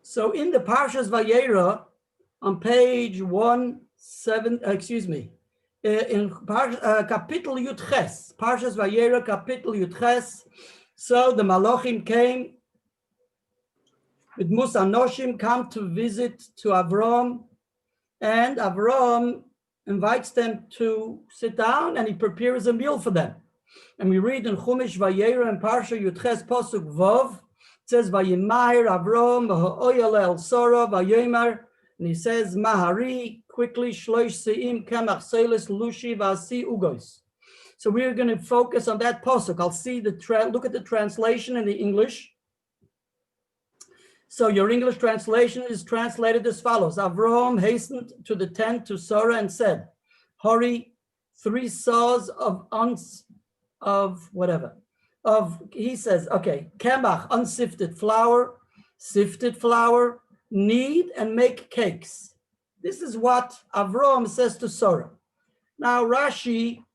So in the Parshas Vayeira, on page 17, in Kapitel Yud Ches, Parshas Vayeira, Kapitel Yud Ches. So the Malachim came with Musa Noshim, come to visit to Avram, and Avram invites them to sit down, and he prepares a meal for them. And we read in Chumash Vayeira and Parsha Yud Ches Pasuk Vav, it says Vayimahir Avram v'ha'oyal el Sora v'yomer, and he says Mahari, quickly Shlosh Seim Kemach Soless Lushi v'asi Ugos. So we're going to focus on that pasuk. I'll see look at the translation in the English. So your English translation is translated as follows: Avram hastened to the tent to Sarah and said, "Hurry, 3 saws he says, okay, Kemach, unsifted flour, sifted flour, knead and make cakes." This is what Avram says to Sarah. Now Rashi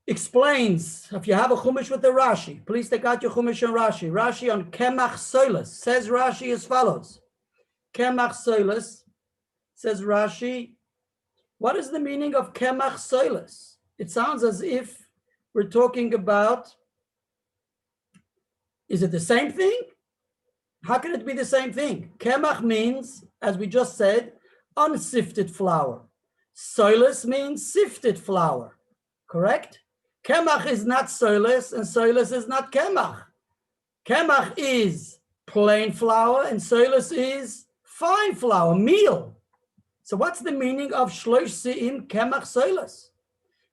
explains, if you have a Chumash with the Rashi, please take out your Chumash and Rashi. Rashi on Kemach Soless says Rashi as follows. Kemach Soless, says Rashi, what is the meaning of Kemach Soless? It sounds as if we're talking about, is it the same thing? How can it be the same thing? Kemach means, as we just said, unsifted flour. Soless means sifted flour, correct? Kemach is not Soless, and Soless is not Kemach. Kemach is plain flour, and Soless is fine flour, meal. So what's the meaning of Shlosh Seim Kemach Soless?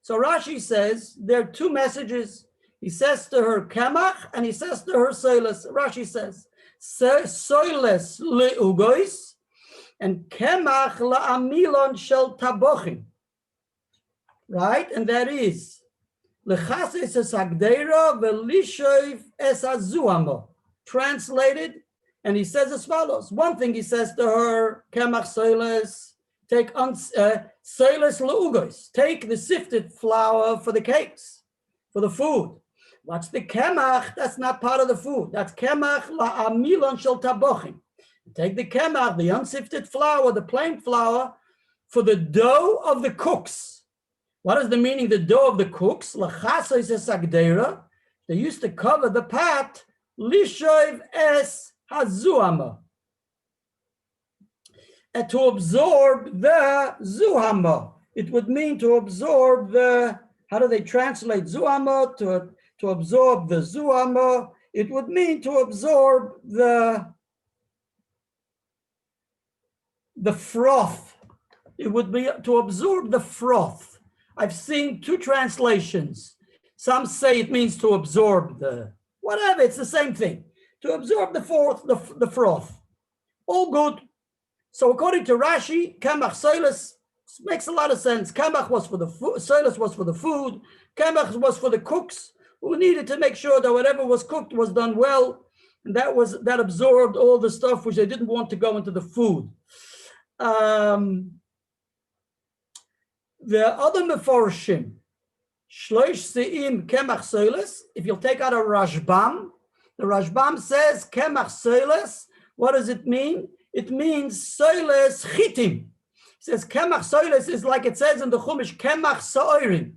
So Rashi says there are 2 messages. He says to her Kemach, and he says to her Soless. Rashi says, Soless le'ugois, and Kemach la'amilon shel tabochim. Right? And that is, Lechases es hagdeira ve'lishoiv es hazuamo. Translated, and he says as follows. One thing he says to her, Kemach Soless, take Soless le'ugois, take the sifted flour for the cakes, for the food. What's the Kemach? That's not part of the food. That's Kemach la'amilon shel tabochim. Take the Kemach, the unsifted flour, the plain flour, for the dough of the cooks. What is the meaning, the dough of the cooks? They used to cover the pot, lishoiv es hazuama, and to absorb the zuhama. It would mean to absorb the, how do they translate zuhama? To absorb the zuhama. It would mean to absorb the froth. It would be to absorb the froth. I've seen 2 translations. Some say it means to absorb the, whatever, it's the same thing. To absorb the froth. All good. So according to Rashi, Kemach Soless makes a lot of sense. Kemach was for the food, Soless was for the food. Kemach was for the cooks who needed to make sure that whatever was cooked was done well. And that absorbed all the stuff which they didn't want to go into the food. The other meforshim, Shlosh Seim Kemach Soless, if you'll take out a Rashbam, the Rashbam says Kemach Soless, what does it mean? It means Soless Chitim. It says Kemach Soless is like it says in the Chumash, Kemach Sa'orim.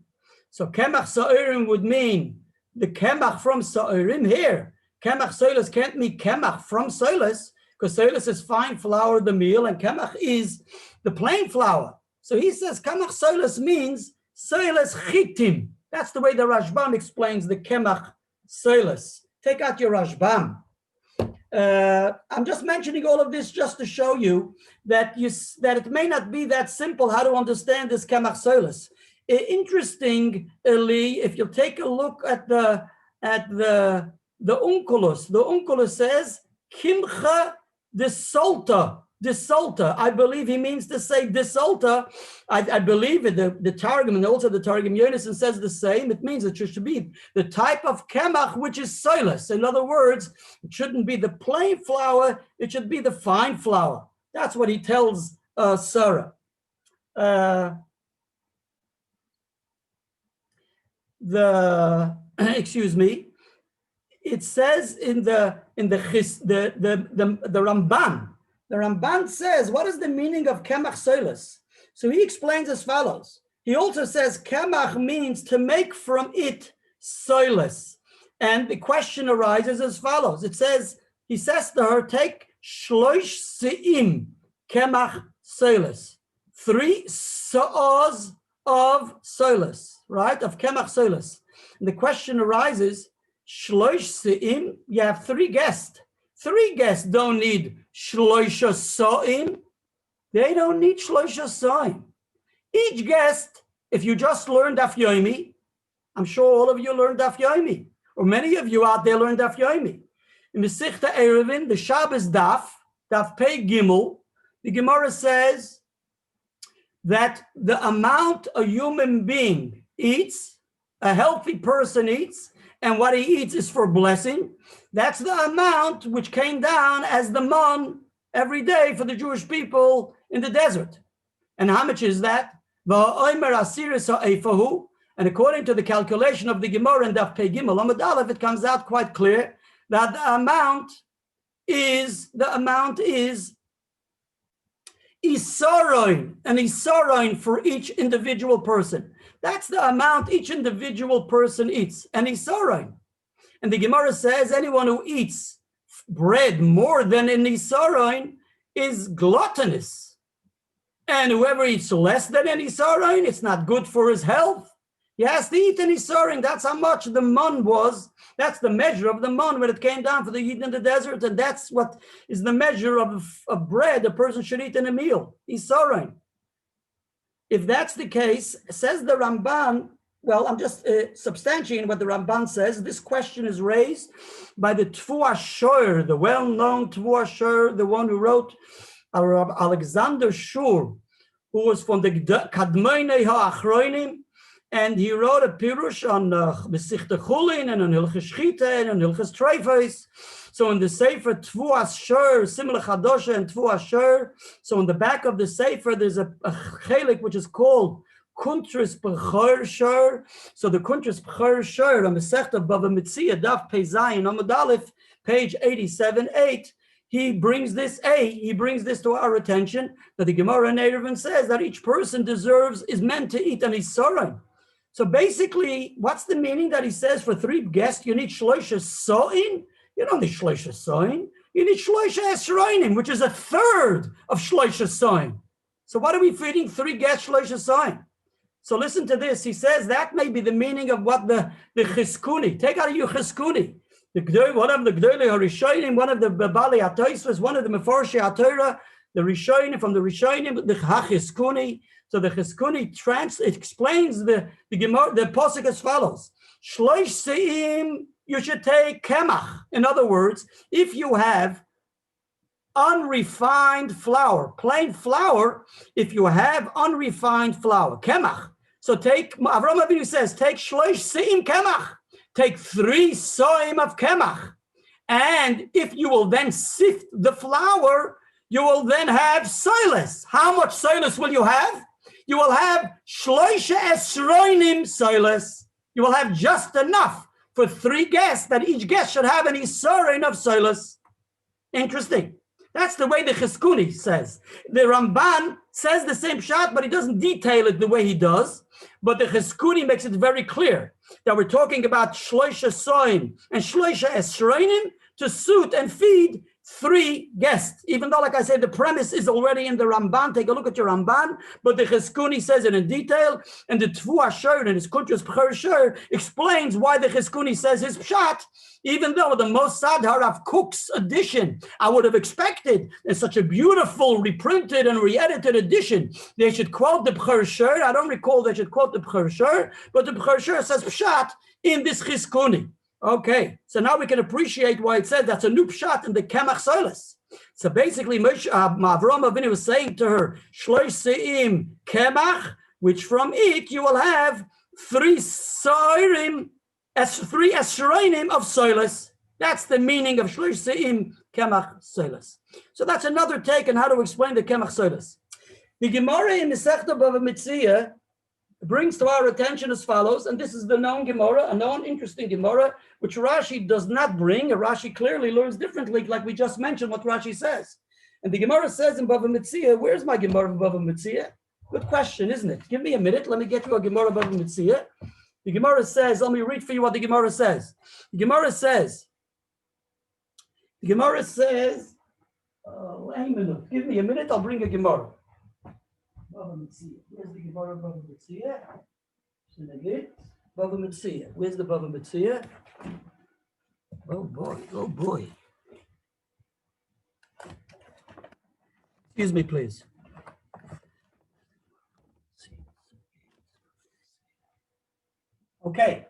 So Kemach Sa'orim would mean the Kemach from Sa'orim here. Kemach Soless can't mean Kemach from Soless, because Soless is fine flour, the meal, and Kemach is the plain flour. So he says Kemach Soless means Soless Chitim. That's the way the Rashbam explains the Kemach Soless. Take out your Rashbam. I'm just mentioning all of this just to show you that it may not be that simple how to understand this Kemach Soless. Interestingly, if you take a look at the Unculus, the Unculus says Kimcha de Solta. Desalta, I believe he means to say desalta. I believe it, the Targum, and also the Targum Yonason says the same. It means it should be the type of Kemach which is Soless. In other words, it shouldn't be the plain flour, it should be the fine flour. That's what he tells Sarah. Excuse me. it says in the Ramban. The Ramban says, what is the meaning of Kemach Soless? So he explains as follows. He also says Kemach means to make from it Soless. And the question arises as follows. It says, he says to her, take shloish se'im Kemach Soless. 3 sa'os of Soless, right? Of Kemach Soless. And the question arises, shloish se'im, you have 3 guests. 3 guests don't need shloisha sa'im. They don't need shloisha sa'im. Each guest, if you just learned Daf Yomi, I'm sure all of you learned Daf Yomi, or many of you out there learned Daf Yomi. In Mesichta Eruvin, the Shabbos Daf Pei Gimel, the Gemara says that the amount a human being eats, a healthy person eats, and what he eats is for blessing. That's the amount which came down as the man every day for the Jewish people in the desert. And how much is that? And according to the calculation of the Gemara and Daf Pei Gimel Amud Aleph, it comes out quite clear that the amount is isaroin, an isaroin for each individual person. That's the amount each individual person eats, an isaroin. And the Gemara says anyone who eats bread more than an isaroin is gluttonous. And whoever eats less than an isaroin, it's not good for his health. He has to eat an isaroin. That's how much the man was. That's the measure of the man when it came down for the Yidden in the desert. And that's what is the measure of bread a person should eat in a meal, isaroin. If that's the case, says the Ramban, well, I'm just substantiating what the Ramban says. This question is raised by the Tfuah Shor, the well-known Tfuah Shor, the one who wrote Alexander Shur, who was from the Kadmonei HaAchronim, and he wrote a pirush on Mesichta Chulin and on Hilchos Shchita and on Hilchos Treifos. So in the Sefer Tfuas Shur, Simla Chadosha and Tfuas Shur, so in the back of the Sefer, there's a chelik which is called Kuntris B'chor Shur. So the Kuntris B'chor Shur on Mesichta Bava Mitzia, Daf Pei Zayin, Amud Aleph, page 87-8, he brings this to our attention, that the Gemara in Eruvin says that each person is meant to eat an isaroin. So basically, what's the meaning that he says for 3 guests, you need shloisha so'in? You don't need shloisha so'in. You need shloisha esroinim, which is 1/3 of shloisha so'in. So what are we feeding 3 guests shloisha so'in? So listen to this. He says that may be the meaning of what the chiskuni. Take out of your chiskuni. One of the Gdolei HaRishonim, one of the Bali HaTosfos, one of the Meforshei HaTorah, the Rishonim, from the Rishonim, the HaChiskuni. So the Chiskuni it explains the Gemara, the Pasuk as follows. Shloish se'im, you should take Kemach. In other words, if you have unrefined flour, plain flour, if you have unrefined flour, Kemach. So Avraham Avinu says, take Shloish se'im Kemach. Take 3 soim of Kemach. And if you will then sift the flour, you will then have Soless. How much Soless will you have? You will have shloisha esroinim Soless. You will have just enough for 3 guests, that each guest should have an isaroin of Soless. Interesting. That's the way the Chiskuni says. The Ramban says the same shot, but he doesn't detail it the way he does. But the Chiskuni makes it very clear that we're talking about shloisha soim and shloisha esroinim to suit and feed 3 guests, even though, like I said, the premise is already in the Ramban. Take a look at your Ramban, but the Chiskuni says it in detail, and the Tfuah Shor and his Kuntras B'chor Shor explains why the Chiskuni says his pshat, even though the Mossad Harav Kook's edition, I would have expected in such a beautiful reprinted and re-edited edition, they should quote the B'chor Shor. I don't recall they should quote the B'chor Shor, but the B'chor Shor says pshat in this Chiskuni. Okay, so now we can appreciate why it said that's a new pshat in the Kemach Soless. So basically, Avraham Avinu was saying to her, Shloish se'im Kemach, which from it you will have 3 esroinim of Soless. That's the meaning of Shloish se'im Kemach Soless. So that's another take on how to explain the Kemach Soless. The Gemara in Masechta Bava Mitzia, brings to our attention as follows, and this is the known Gemara, a known interesting Gemara, which Rashi does not bring, and Rashi clearly learns differently, like we just mentioned what Rashi says. And the Gemara says in Bava Metzia, where's my Gemara in Bava Metzia? Good question, isn't it? Give me a minute, let me get you a Gemara Bava Metzia. The Gemara says, let me read for you what the Gemara says. The Gemara says, wait a minute, give me a minute, I'll bring a Gemara. Bava Metzia. Where's the Gemara Bava Metzia? Bava Metzia. Where's the Bava Metzia? Oh boy, oh boy. Excuse me, please. Okay.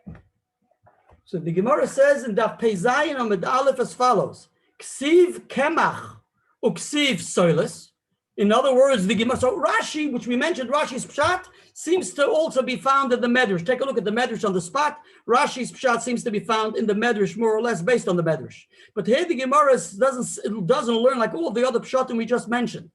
So the Gemara says in Daf Pei Zayin Amud Aleph as follows: Ksiv Kemach uksiv Soless. In other words, the Gemara. So Rashi, which we mentioned, Rashi's pshat seems to also be found in the Medrash. Take a look at the Medrash on the spot. Rashi's pshat seems to be found in the Medrash, more or less based on the Medrash. But here the Gemara doesn't learn like all the other pshatim we just mentioned.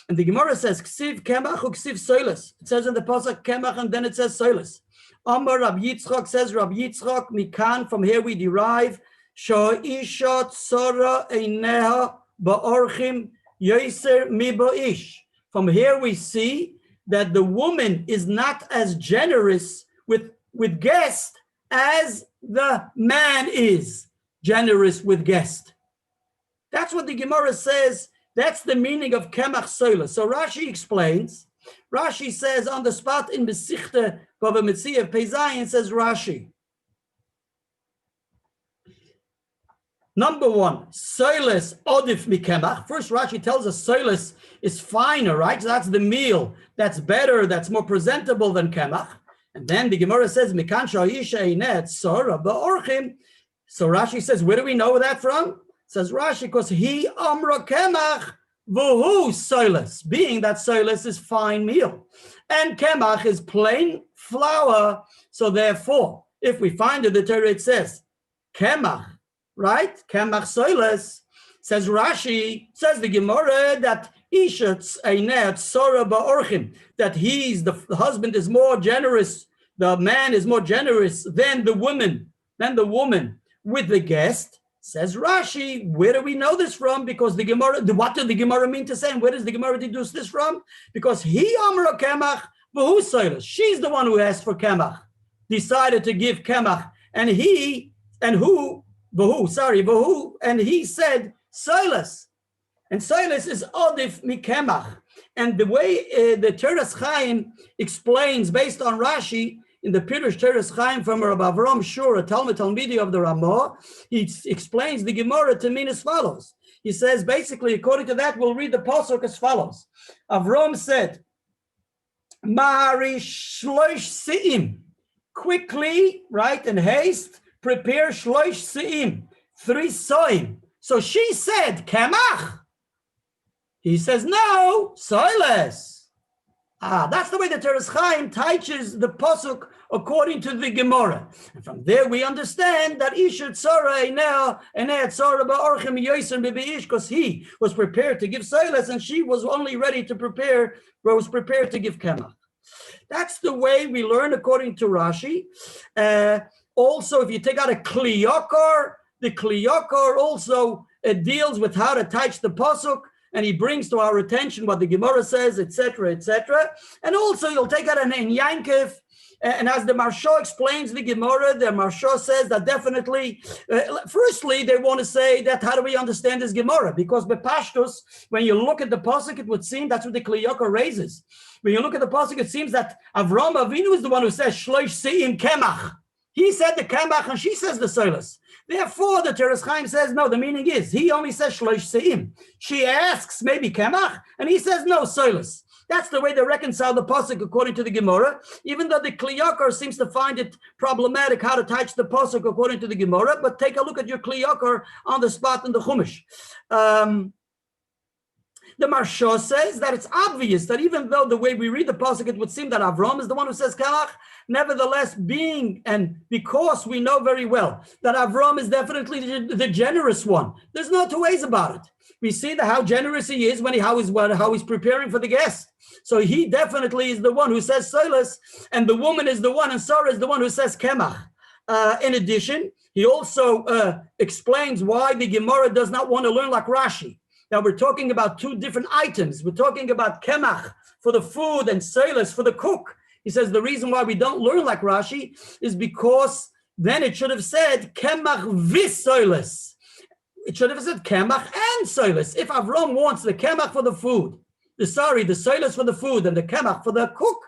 And the Gemara says Ksiv Kemach uksiv Soless. It says in the pasuk Kemach, and then it says Soless. Amar Rabbi Yitzchak, says Rabbi Yitzchak, Mikan, from here we derive, Sha'isha tzara eineha ba'orchim yoser miba'ish. From here we see that the woman is not as generous with guest as the man is generous with guest. That's what the Gemara says. That's the meaning of Kemach Soless. So Rashi explains. Rashi says on the spot in Besichte Bava Metzia Pei Zayin, says Rashi. Number one, Soless odif mikemach. First, Rashi tells us Soless is finer, right? So that's the meal that's better, that's more presentable than Kemach. And then the Gemara says Mikan sha'isha einet tzara ba'orchim. So Rashi says, where do we know that from? Says Rashi, because he amra Kemach v'hu Soless, being that Soless is fine meal, and Kemach is plain flour. So therefore, if we find in the Torah, it says Kemach, right? Kemach Soless. Says Rashi, says the Gemara that Ishatz einet tzara ba'orchim, that the husband is more generous, the man is more generous than the woman with the guest. Says Rashi, where do we know this from? Because the Gemara, what did the Gemara mean to say? And where does the Gemara deduce this from? Because he amra Kemach v'hu Soless. She's the one who asked for Kemach, decided to give Kemach, and he said Soless. And Soless is odif mikemach. And the way the Teres Chaim explains, based on Rashi, in the Pirush Teres Chaim from Rabbi Avram Shur, a Talmidi of the Ramah, he explains the Gemara to mean as follows. He says, basically, according to that, we'll read the pasuk as follows. Avram said, Mari shloish se'im. Quickly, right, in haste, prepare shloish se'im, 3 soim. So she said, Kemach. He says, no, Soless. That's the way the Teres Chaim teaches the pasuk according to the Gemara. And from there we understand that Isha Tzara Eineh Tzara Ba'orchim Yoser B'Ish, because he was prepared to give Soless and she was only ready to was prepared to give Kemach. That's the way we learn according to Rashi. Also, if you take out a Kli Yakar, the Kli Yakar also deals with how to teach the pasuk, and he brings to our attention what the Gemara says, etc., etc. And also, you'll take out an Yankev, and as the Marsha explains the Gemara, the Marsha says that definitely, firstly, they want to say that how do we understand this Gemara? Because Bepashtus, when you look at the pasuk, it would seem that's what the Kli Yakar raises. When you look at the pasuk, it seems that Avram Avinu is the one who says Shloish Se'im Kemach. He said the Kemach and she says the Soless. Therefore, the Teres Chaim says, no, the meaning is, he only says Shloish Se'im. She asks, maybe Kemach, and he says, no, Soless. That's the way they reconcile the pasuk according to the Gemara, even though the Kli Yakar seems to find it problematic how to touch the pasuk according to the Gemara, but take a look at your Kli Yakar on the spot in the Chumash. The Marsha says that it's obvious that even though the way we read the pasuk, it would seem that Avram is the one who says Kemach, nevertheless, because we know very well that Avram is definitely the generous one. There's no two ways about it. We see how generous he is when how he's preparing for the guest. So he definitely is the one who says Soless, and the woman is the one, and Sarah is the one who says Kemach. In addition, he also explains why the Gemara does not want to learn like Rashi. Now we're talking about two different items. We're talking about Kemach for the food and Soless for the cook. He says the reason why we don't learn like Rashi is because then it should have said Kemach vis Soless. It should have said Kemach and Soless. If Avram wants the Kemach for the food, the Soless for the food and the Kemach for the cook,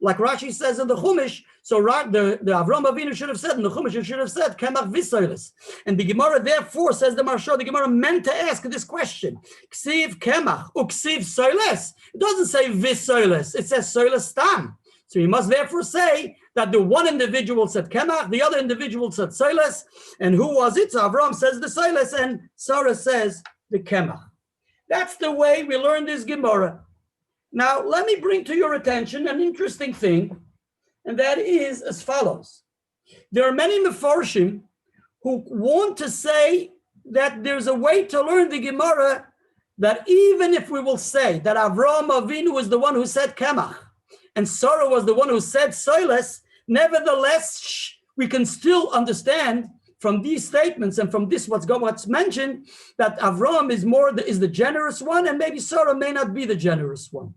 like Rashi says in the Chumash, so the Avram Avinu should have said in the Chumash, it should have said Kemach vis Soless. And the Gemara therefore says the Marsha, the Gemara meant to ask this question: Ksiv Kemach uksiv Soless. It doesn't say vis Soless. It says Soless stam. So you must therefore say that the one individual said Kemach, the other individual said Soless, and who was it? So Avram says the Soless, and Sarah says the Kemach. That's the way we learn this Gemara. Now, let me bring to your attention an interesting thing, and that is as follows. There are many Mefarshim who want to say that there's a way to learn the Gemara that even if we will say that Avram Avinu was the one who said Kemach, and Sarah was the one who said Soless, nevertheless, we can still understand from these statements and from this what's mentioned that Avram is the generous one, and maybe Sarah may not be the generous one.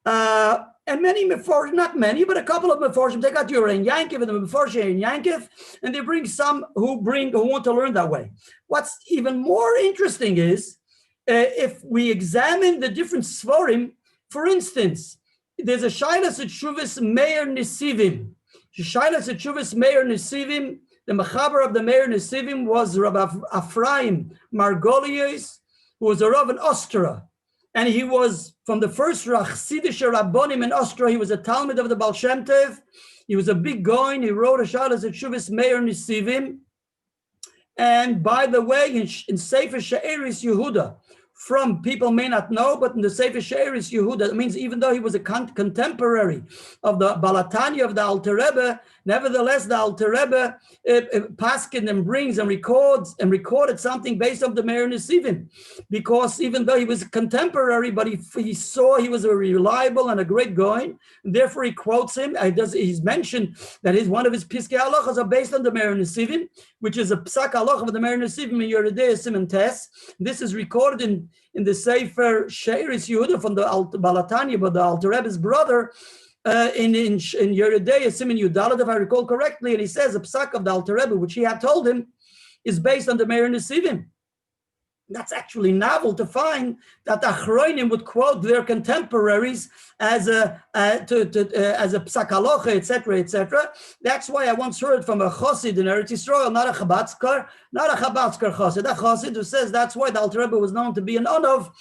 And many Mefarshim, not many, but a couple of Mefarshim, they got Yura and Yankiv and the Mefarshim and Yankiv, and they bring some who want to learn that way. What's even more interesting is if we examine the different Svarim, for instance, there's a Shailas Tshuvas Meir Nesivim. Shailas Tshuvas Meir Nesivim, the Mechaber of the Meir Nesivim was Rabbi Ephraim Margolios, who was a Rav in Austria. And he was from the first Chassidish Rabbonim in Austria. He was a Talmud of the Baal Shem Tov. He was a big Gaon. He wrote a Shailas Tshuvas Meir Nesivim. And by the way, in Sefer She'eris Yehuda, from people may not know, but in the Sefer She'eris Yehuda, that means even though he was a contemporary of the Balatanya of the Alter Rebbe, nevertheless the Alter Rebbe paskin and brings and recorded something based on the Meir Nesivim, because even though he was a contemporary, but he saw he was a reliable and a great Gaon, and therefore he quotes him. He's mentioned that one of his Piskei Halachos are based on the Meir Nesivim, which is a Psak Halach of the Meir Nesivim in Yeridei Siman Tes. This is recorded in the Sefer She'eris Yehuda from the Balatanya, but the Alter Rebbe's brother, in Yeridei Siman Yudalet, if I recall correctly, and he says a psak of the Alter Rebbe, which he had told him, is based on the Meir Nesivim. That's actually novel to find that Achronim would quote their contemporaries as a psak halacha, etc., etc. That's why I once heard from a chassid in Eretz Yisrael, not a Chabadskar chassid, a chassid who says that's why the Alter Rebbe was known to be an Onov,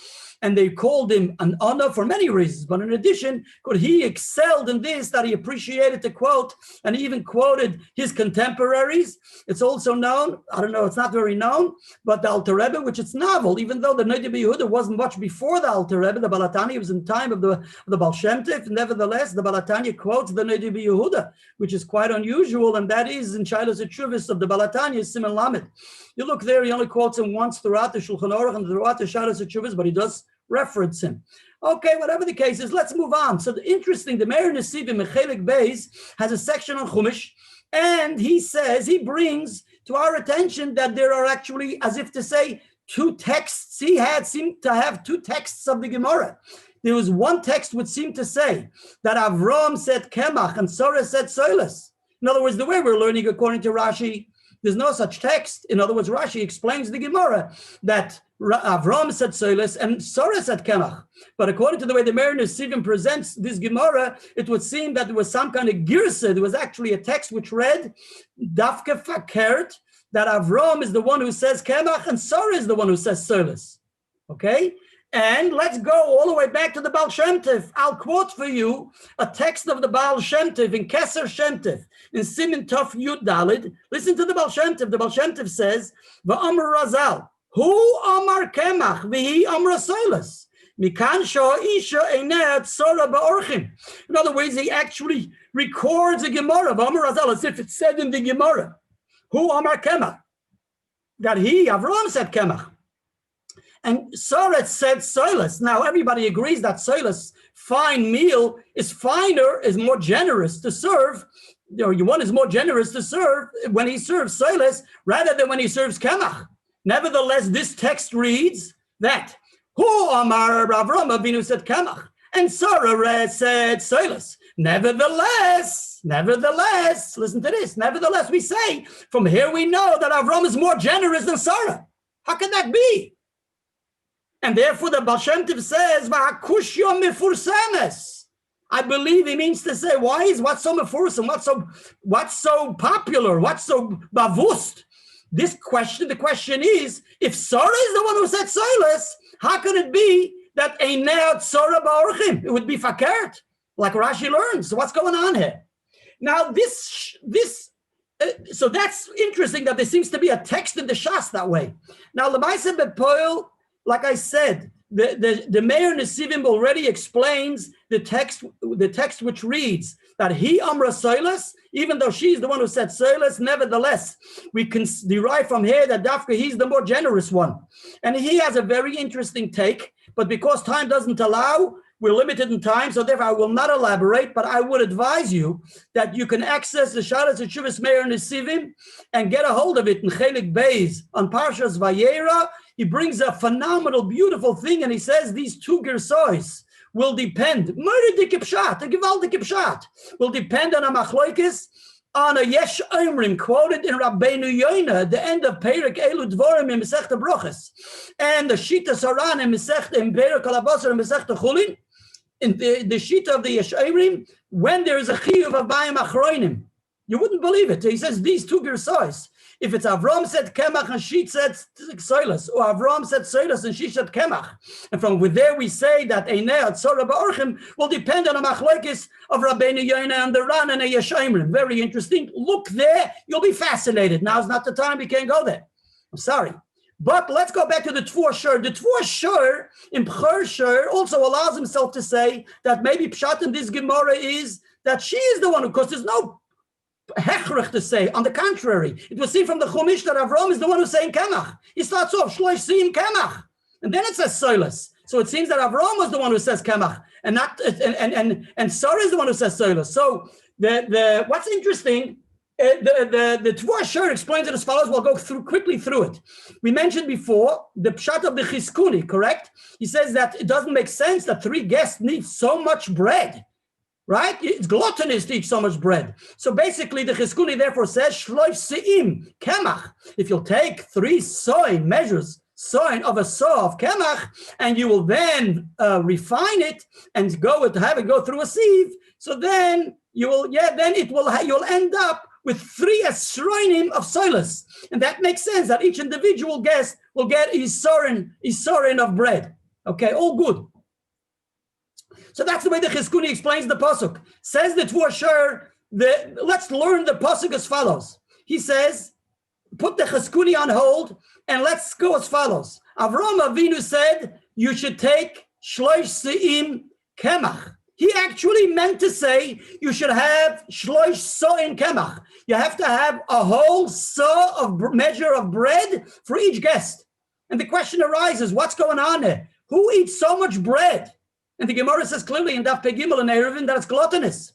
and they called him an Onov for many reasons. But in addition, he excelled in this, that he appreciated to quote, and he even quoted his contemporaries. It's also known, I don't know, it's not very known, but the Alter Rebbe, which it's novel, even though the Noda B'Yehuda wasn't much before the Alter Rebbe, the Balatanya was in time of the Baal Shem Tov. Nevertheless, the Balatanya quotes the Noda B'Yehuda, which is quite unusual, and that is in Shailas Tshuvas of the Balatanya, Siman Lamed. You look there, he only quotes him once throughout the Shulchan Aruch and throughout the Shailas Tshuvas, but he does reference him. Okay, whatever the case is, let's move on. So the Meir Nesivim Mechelik Beis has a section on Chumash, and he brings to our attention that there are actually, as if to say, two texts. He seemed to have two texts of the Gemara. There was one text which seemed to say that Avram said Kemach and Sarah said Soless. In other words, the way we're learning according to Rashi, there's no such text. In other words, Rashi explains the Gemara that Avram said Soless and Sarah said Kemach. But according to the way the Meir Nesivim presents this Gemara, it would seem that there was some kind of girsa. There was actually a text which read, Dafke Fakert, that Avram is the one who says Kemach and Sarah is the one who says Soless. Okay? And let's go all the way back to the Baal Shem Tov. I'll quote for you a text of the Baal Shem Tov in Keser Shem Tov, in Siman Tov Yud Dalid. Listen to the Baal Shem Tov. The Baal Shem Tov says, V'amar Razal, Hu Amar Kemach, V'hi Amar Soless. Mikan Sho Isha Eineh Tzora Ba'orchim. In other words, he actually records a Gemara, V'amar Razal, as if it's said in the Gemara. Hu Amar Kemach. That Avram said Kemach. and Sarah said Soless. Now everybody agrees that Soless, fine meal, is finer, is more generous to serve. One is more generous to serve when he serves Soless rather than when he serves Kemach. Nevertheless, this text reads that Hu Amar Avram Avinu said Kemach, and Sarah said Soless. Nevertheless, listen to this. Nevertheless, we say from here we know that Avram is more generous than Sarah. How can that be? And therefore, the Baal Shem Tov says, "Va'akushyo mefursemes." I believe he means to say, what's so mefursem? What's so popular? What's so bavust? The question is, if Sarah is the one who said Soless, how could it be that Einei Tzora Ba'orchim? It would be fakert, like Rashi learns. So what's going on here? Now, so that's interesting that there seems to be a text in the Shas that way. Now, L'maaseh Bepoel, like I said, the Meir Nesivim already explains the text which reads that he Amra Soless, even though she's the one who said Soless, nevertheless, we can derive from here that Dafka, he's the more generous one. And he has a very interesting take, but because time doesn't allow, we're limited in time, so therefore I will not elaborate, but I would advise you that you can access the Sharas Teshuvas Meir Nesivim and get a hold of it in Chelik Beis on Parshas Vayeira. He brings a phenomenal, beautiful thing, and he says these two gersois will depend, the gewaltige pshat, will depend on a machloikis, on a yesh omrim, quoted in Rabbeinu Yoina, the end of Perek Elu Dvorim in Masechta Brochus, and the Shita Saran in Perek Kalabasar in Masechta Chulin, in the Shita of the yesh omrim, when there is a chiyuv of bayim achroinim. You wouldn't believe it. He says these two gersois. If it's Avram said Kemach and she said Soless, or Avram said Soless and she said Kemach, and from there we say that Einei Tzora Ba'orchim will depend on a machlokes of Rabbeinu Yoina and the Ran and a Yeshayimrim. Very interesting. Look there, you'll be fascinated. Now's not the time, we can't go there. I'm sorry. But let's go back to the Tvor Shur. The Tvor Shur in Bchor Shur also allows himself to say that maybe Pshat in this Gemara is that she is the one who, because there's no Hechrich to say. On the contrary, it was seen from the Chumash that Avram is the one who's saying Kemach. He starts off Shlosh Siim Kemach, and then it says Soless. So it seems that Avram was the one who says Kemach, and not and Sarah is the one who says Soless. So the what's interesting, the Tvor Shur explains it as follows. We'll go quickly through it. We mentioned before the Pshat of the Chizkuni, correct? He says that it doesn't make sense that 3 guests need so much bread. Right? It's gluttonous to eat so much bread. So basically, the Chizkuni therefore says, Shlosh Se'im, Kemach. If you'll take 3 measures of a saw of Kemach, and you will then refine it and have it go through a sieve, so then you'll end up with 3 esroinim of Soless. And that makes sense that each individual guest will get his sorin of bread. Okay, all good. So that's the way the Chizkuni explains the pasuk. Says the Tvor Shur, let's learn the pasuk as follows. He says, put the Chizkuni on hold, and let's go as follows. Avram Avinu said, you should take Shlosh Se'im Kemach. He actually meant to say, you should have Shlosh So'im Kemach. You have to have a whole measure of bread for each guest. And the question arises, what's going on there? Who eats so much bread? And the Gemara says clearly in Daf Pei Gimel and Eruvin that it's gluttonous.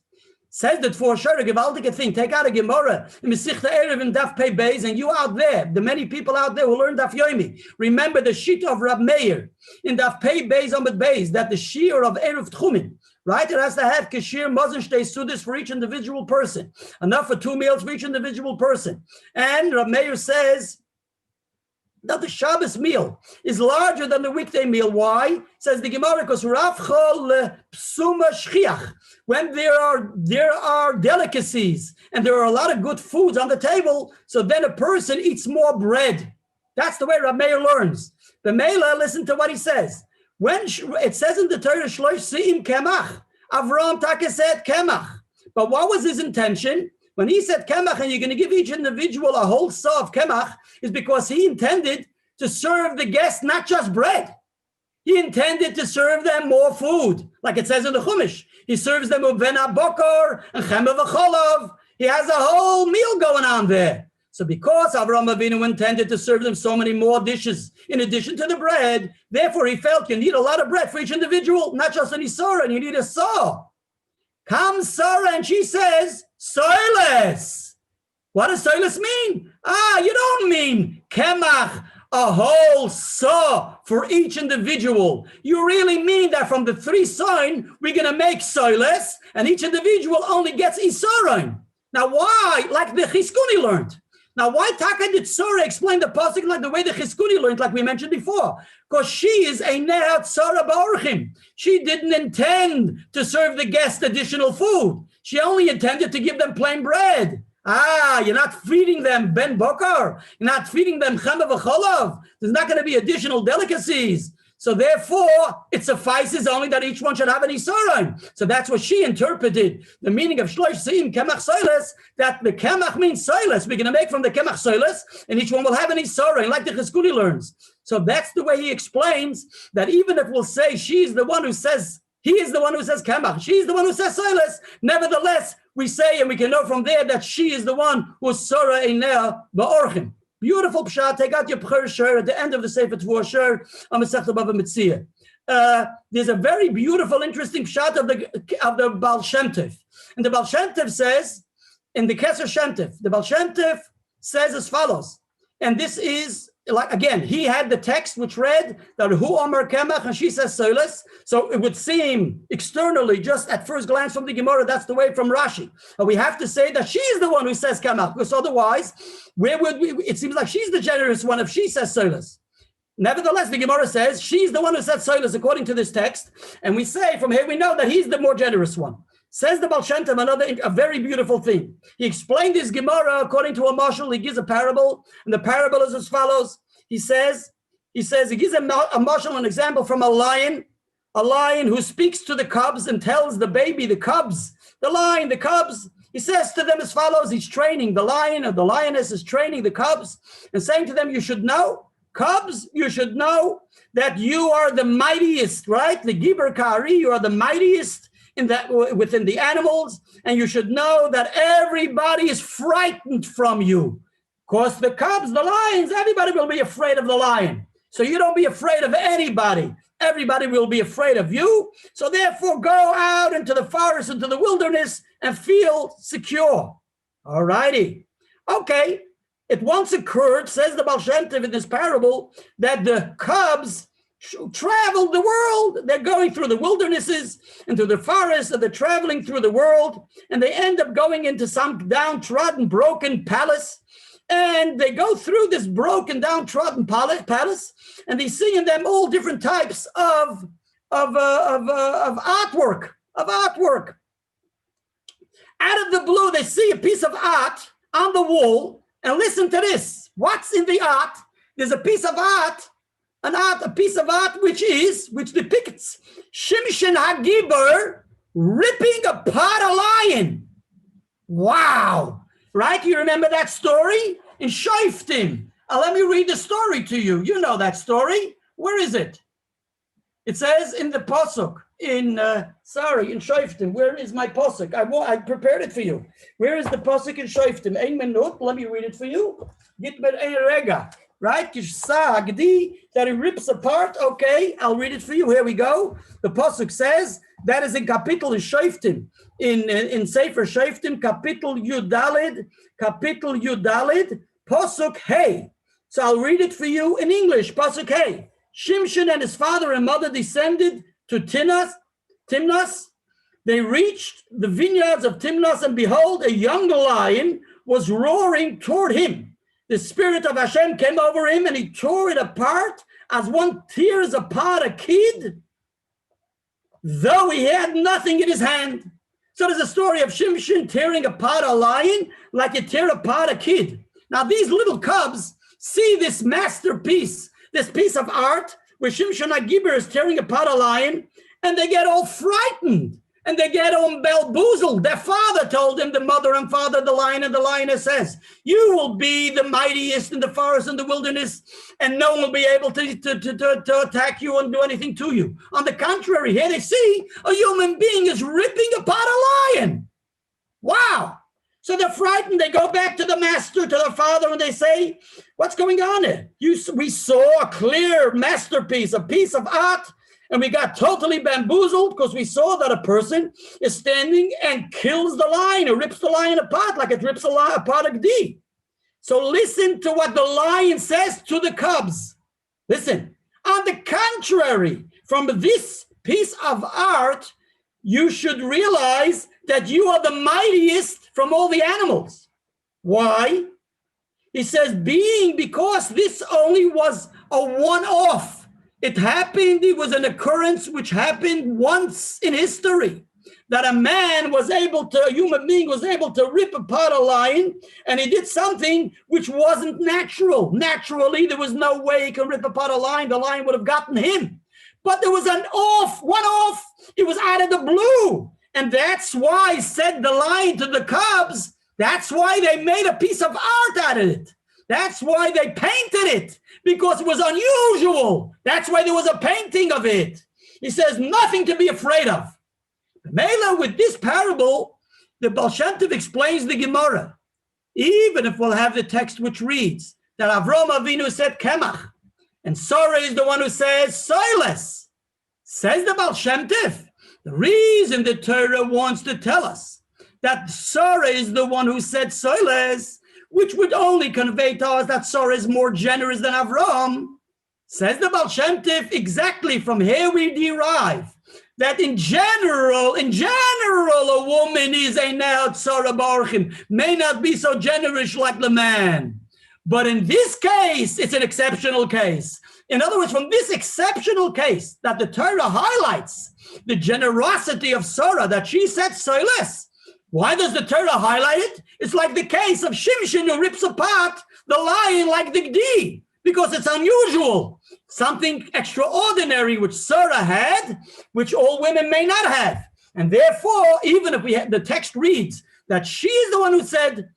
Says that for sure a gewaltige thing. Take out a Gemara in Mesichta Eruvin Daf Pei Beis, and you out there, the many people out there who learn Daf Yomi, remember the Shita of Rab Meir in Daf Pei Beis Amud Beis, that the Shir of Eruv Tchumin, right? It has to have Kashir Mazen Shtei Sudas for each individual person, enough for 2 meals for each individual person. And Rab Meir says that the Shabbos meal is larger than the weekday meal. Why? Says the Gemara, because Ravchol Psuma Shchiach, when there are delicacies and there are a lot of good foods on the table, so then a person eats more bread. That's the way Rab Meir learns. The Mela, listen to what he says. When it says in the Torah, Shlosh Se'im Kemach, Avram Taka said Kemach. But what was his intention? When he said Kemach, and you're going to give each individual a whole saw of Kemach, is because he intended to serve the guests not just bread. He intended to serve them more food, like it says in the Chumash. He serves them with Vena Bokor and Chema V'Cholov. He has a whole meal going on there. So because Avraham Avinu intended to serve them so many more dishes in addition to the bread, therefore he felt you need a lot of bread for each individual, not just an Isara, and you need a saw. Comes Sarah and she says, Soless. What does Soless mean? You don't mean Kemach, a whole saw for each individual. You really mean that from the 3 sign, we're going to make Soless, and each individual only gets Isaron. Now why? Like the Chizkuni learned. Now, why Taka did Sarah explain the pasuk like the way the Chizkuni learned, like we mentioned before? Because she is a Nehat Sarah Ba'orchim. She didn't intend to serve the guests additional food. She only intended to give them plain bread. You're not feeding them Ben Bokar. You're not feeding them Chama v'Cholav. There's not going to be additional delicacies. So therefore, it suffices only that each one should have an Isaron. So that's what she interpreted. The meaning of Shlosh Seim Kemach Soless, that the Kemach means Soless. We're going to make from the Kemach Soless, and each one will have an Isaron, like the Chizkuni learns. So that's the way he explains that even if we'll say she's the one who says, he is the one who says Kemach, she's the one who says Soless, nevertheless, we say, and we can know from there that she is the one who is Sarah Einea Ba'orchim. Beautiful pshat. Take out your B'chor Shir at the end of the Sefer Tvor Shir on Masechta Bava Metzia. There's a very beautiful, interesting pshat of the Baal Shem Tov. And the Baal Shem Tov says, in the Keser Shem Tov, the Baal Shem Tov says as follows. And this is, like, again, he had the text which read that Hu Omer Kemach, and she says Soless. So it would seem externally, just at first glance from the Gemara, that's the way from Rashi. But we have to say that she's the one who says Kemach, because otherwise, where would we? It seems like she's the generous one if she says Soless. Nevertheless, the Gemara says she's the one who said Soless according to this text, and we say from here we know that he's the more generous one. Says the Baal Shem Tov a very beautiful thing. He explained this Gemara according to a mashal. He gives a parable, and the parable is as follows. He says he gives a mashal, an example from a lion who speaks to the cubs and tells the baby, the cubs, the lion, the cubs. He says to them as follows. He's training the lion, or the lioness is training the cubs and saying to them, you should know, cubs, you should know that you are the mightiest, right? The Giber Kari, you are the mightiest in that within the animals, and you should know that everybody is frightened from you. Of course, the cubs, the lions, everybody will be afraid of the lion. So you don't be afraid of anybody. Everybody will be afraid of you. So therefore, go out into the forest, into the wilderness, and feel secure. All righty. Okay. It once occurred, says the Baal Shem Tov in this parable, that the cubs traveled the world. They're going through the wildernesses and through the forests, and they're traveling through the world, and they end up going into some downtrodden, broken palace. And they go through this broken, downtrodden palace, and they see in them all different types of artwork. Out of the blue, they see a piece of art on the wall, and listen to this. What's in the art? There's a piece of art. A piece of art which depicts Shimshon HaGiber ripping apart a lion. Wow. Right? You remember that story? In Shoftim. Let me read the story to you. You know that story. Where is it? It says in the Pasuk, in Shoftim. Where is my Pasuk? I prepared it for you. Where is the Pasuk in Shoftim? Ein minut. Let me read it for you. Git mir ein rega. Right? That he rips apart. Okay, I'll read it for you. Here we go. The Pasuk says, that is in Kapitel in Shoftim, in Sefer Shoftim, Kapitel Yudalid, Pasuk Hey. So I'll read it for you in English. Pasuk Hey. Shimshon and his father and mother descended to Timnas. They reached the vineyards of Timnas, and behold, a young lion was roaring toward him. The spirit of Hashem came over him, and he tore it apart as one tears apart a kid, though he had nothing in his hand. So there's a story of Shimshon tearing apart a lion like you tear apart a kid. Now these little cubs see this masterpiece, this piece of art where Shimshon HaGiber is tearing apart a lion, and they get all frightened. And they get on bamboozled. Their father told them, the mother and father, the lion and the lioness says, you will be the mightiest in the forest and the wilderness, and no one will be able to attack you and do anything to you. On the contrary, here they see a human being is ripping apart a lion. Wow. So they're frightened. They go back to the master, to their father, and they say, what's going on here? We saw a clear masterpiece, a piece of art, and we got totally bamboozled because we saw that a person is standing and kills the lion or rips the lion apart like it rips apart a gdi. So listen to what the lion says to the cubs. Listen, on the contrary, from this piece of art, you should realize that you are the mightiest from all the animals. Why? He says, because this only was a one-off. It happened, it was an occurrence which happened once in history, that a human being was able to rip apart a lion, and he did something which wasn't natural. Naturally, there was no way he could rip apart a lion. The lion would have gotten him. But there was one-off. It was out of the blue. And that's why, said the lion to the cubs, that's why they made a piece of art out of it. That's why they painted it, because it was unusual. That's why there was a painting of it. He says, nothing to be afraid of. Mela, with this parable, the Baal Shem Tov explains the Gemara. Even if we'll have the text which reads that Avraham Avinu said Kemach, and Sarah is the one who says Soless. Says the Baal Shem Tov, the reason the Torah wants to tell us that Sarah is the one who said Soless, which would only convey to us that Sarah is more generous than Avraham, says the Baal Shem Tov, exactly from here we derive that in general, a woman is a ne'at Sarah Barchim, may not be so generous like the man. But in this case, it's an exceptional case. In other words, from this exceptional case that the Torah highlights the generosity of Sarah, that she said Soless. Why does the Torah highlight it? It's like the case of Shimshon who rips apart the lion like the gdi, because it's unusual. Something extraordinary which Sarah had, which all women may not have. And therefore, even if the text reads that she is the one who said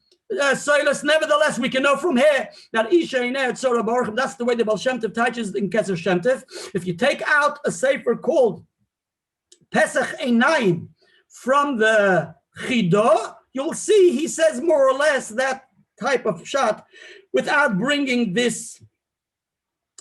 Soless, nevertheless, we can know from here that Isha Inet Sarah Baruch. That's the way the Baal Shem Tov teaches in Keser Shem Tov. If you take out a sefer called Pesach Einayim from the Chidah, you'll see he says more or less that type of shot without bringing this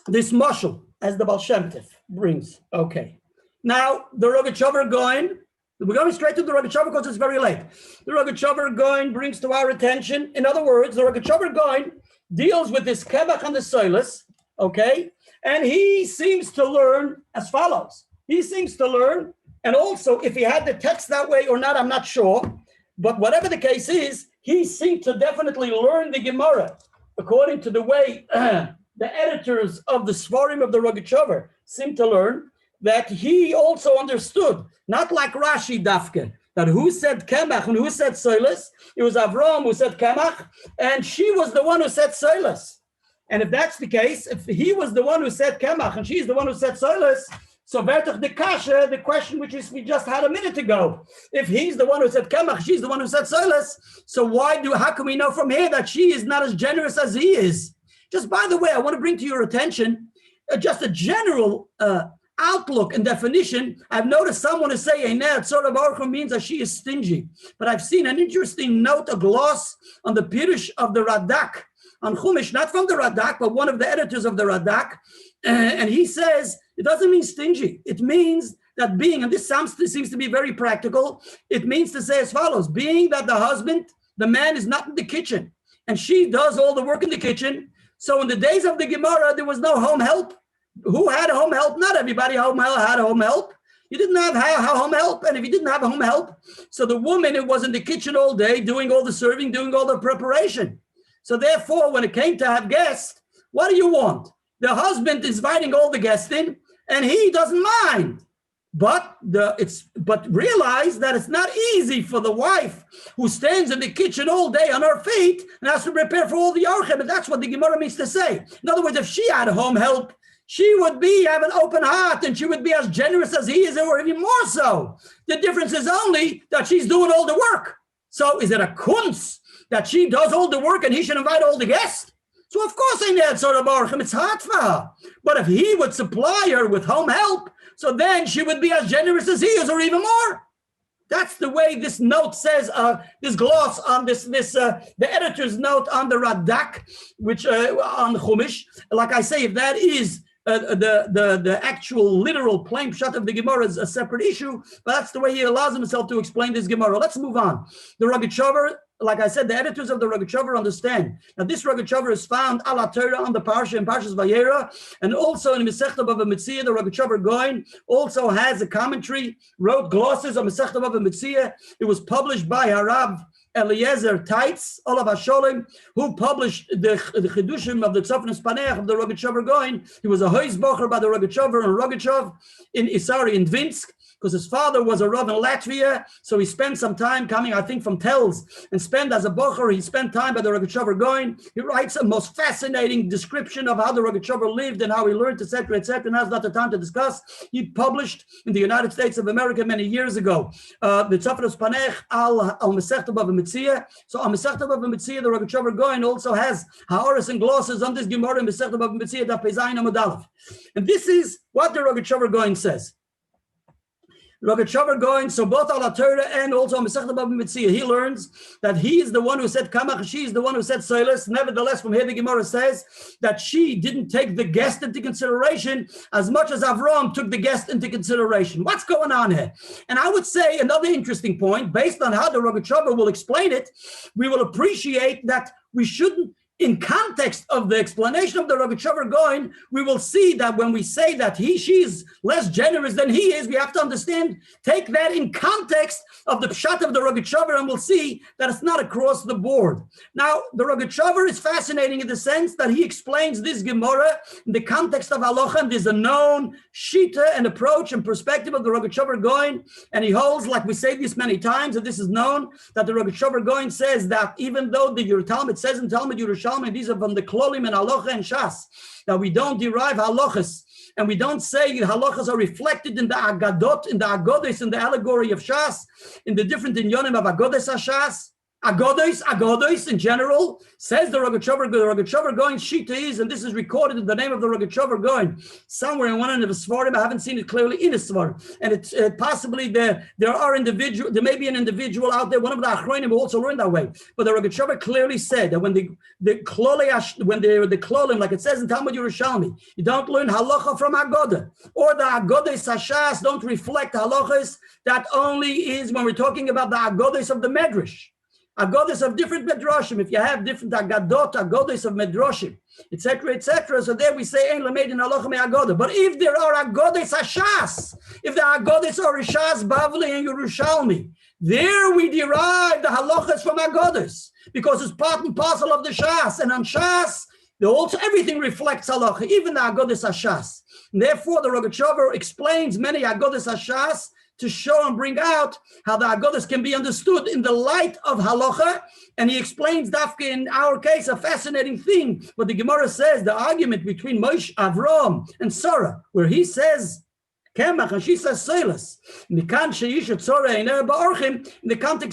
mashal as the Baal Shem Tov brings. Okay. Now, the Rogatchover Gaon, we're going straight to the Rogatchover because it's very late. The Rogatchover Gaon brings to our attention, in other words, the Rogatchover Gaon deals with this Kemach and the Soless, okay? And he seems to learn as follows. He seems to learn, and also if he had the text that way or not, I'm not sure. But whatever the case is, he seemed to definitely learn the Gemara according to the way the editors of the Svarim of the Rogatchover seem to learn, that he also understood, not like Rashi Dafke, that who said Kemach and who said Soless. It was Avraham who said Kemach, and she was the one who said Soless. And if that's the case, if he was the one who said Kemach and she's the one who said Soless, so Vertach de Kasha, the question which we just had a minute ago, if he's the one who said Kemach, she's the one who said Soless, so how can we know from here that she is not as generous as he is? Just by the way, I want to bring to your attention just a general outlook and definition. I've noticed someone is saying that sort of Baruch means that she is stingy, but I've seen an interesting note, a gloss on the Pirush of the Radak on Chumash, not from the Radak, but one of the editors of the Radak, and he says it doesn't mean stingy. It means that being, and this seems to be very practical, it means to say as follows: being that the man is not in the kitchen, and she does all the work in the kitchen. So in the days of the Gemara, there was no home help. Who had home help? Not everybody had home help. You didn't have home help. And if you didn't have home help, so the woman who was in the kitchen all day doing all the serving, doing all the preparation. So therefore, when it came to have guests, what do you want? The husband is inviting all the guests in, and he doesn't mind. But realize that it's not easy for the wife who stands in the kitchen all day on her feet and has to prepare for all the orchem. And that's what the Gemara means to say. In other words, if she had home help, she would have an open heart and she would be as generous as he is, or even more so. The difference is only that she's doing all the work. So is it a kunz that she does all the work and he should invite all the guests? So of course it's hard for her. But if he would supply her with home help, so then she would be as generous as he is, or even more. That's the way this note says, this gloss on the editor's note on the Radak, which on Chumash. Like I say, if that is the actual literal plain pshat of the Gemara is a separate issue, but that's the way he allows himself to explain this Gemara. Let's move on. The Rogatchover, like I said, the editors of the Rogatchover understand that this Rogatchover is found ala Torah on the Parsha in Parshas Vayeira, and also in Masechta Bava Metzia. The Rogatchover Gaon also has a commentary, wrote glosses on Masechta Bava Metzia. It was published by Harav Eliezer Teitz, Olav Hasholem, who published the Chidushim of the Tzofnes Paneach of the Rogatchover Gaon. He was a Heusbocher by the Rogatchover and Rogatchov in Dvinsk, because his father was a Rav in Latvia, so he spent some time coming, I think, from Telz, and spent as a bocher. He spent time by the Rogatchover Gaon. He writes a most fascinating description of how the Rogatchover lived and how he learned, etc., etc., and that's not the time to discuss. He published in the United States of America many years ago the Tzofnes Panech al Masechta Bava Metzia. So on Masechta Bava Metzia, the Rogatchover Gaon also has ha'oras and glosses on this Gemara in Masechta Bava Metzia, Daf Pezayin Amud Aleph. And this is what the Rogatchover Gaon says. Rogatchover Gaon, so both ala Torah and also Masechta Bava Metzia, he learns that he is the one who said Kemach, she is the one who said Soless. Nevertheless, from here the Gemara says that she didn't take the guest into consideration as much as Avram took the guest into consideration. What's going on here? And I would say another interesting point, based on how the Rogatchover will explain it, we will appreciate that we shouldn't, in context of the explanation of the Rogatchover Gaon, we will see that when we say that she is less generous than he is, we have to understand, take that in context of the pshat of the Rogatchover, and we'll see that it's not across the board. Now, the Rogatchover is fascinating in the sense that he explains this Gemara in the context of halacha, and there's a known shita and approach and perspective of the Rogatchover Gaon, and he holds, like we say this many times, and this is known, that the Rogatchover Gaon says that even though the Talmud says in Talmud Yerushalmi, and these are from the Klolim and Halacha and Shas, that we don't derive halachas, and we don't say halachas are reflected in the Agadot, in the Agodes, in the allegory of Shas, in the different inyonim of Agodes HaShas. Agodos in general, says the Rogatchover Gaon shita is, and this is recorded in the name of the Rogatchover Gaon somewhere in one of the Svarim. I haven't seen it clearly in a Svar, and it's possibly there may be an individual out there, one of the Achronim who also learned that way. But the Rogatchover clearly said that when the Klolim, like it says in Talmud Yerushalmi, you don't learn halacha from Agoda, or the Agodes Hashas don't reflect halachas. That only is when we're talking about the Agodes of the Medrash. Agodes of different medrashim. If you have different agodes of medrashim, etc., etc. So there we say ein lamed in halacha me agoda. But if there are agodes hashas, if the agodes are Rishas, Bavli, and Yerushalmi, there we derive the halachas from agodes because it's part and parcel of the shas. And on shas, also everything reflects halacha, even the agodes hashas. And therefore, the Rogatchover explains many agodes hashas to show and bring out how the Agodas can be understood in the light of halacha. And he explains, Dafka, in our case, a fascinating thing. What the Gemara says, the argument between Moshe, Avram, and Sarah, where he says Kemach and she says Soless, in the context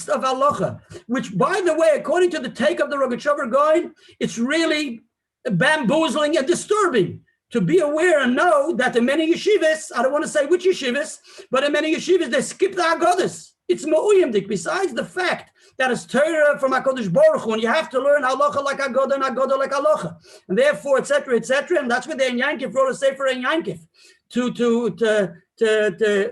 of halacha, which, by the way, according to the take of the Rogatchover Gaon, it's really bamboozling and disturbing. To be aware and know that in many yeshivas, I don't want to say which yeshivas, but in many yeshivas, they skip the Agodas. It's ma'uyimdik, besides the fact that it's Torah from HaKadosh Baruch Hu, and you have to learn halacha like Agoda and Agoda like halacha. And therefore, etc., etc., and that's what the Ein Yankif wrote a sefer Ein Yankif,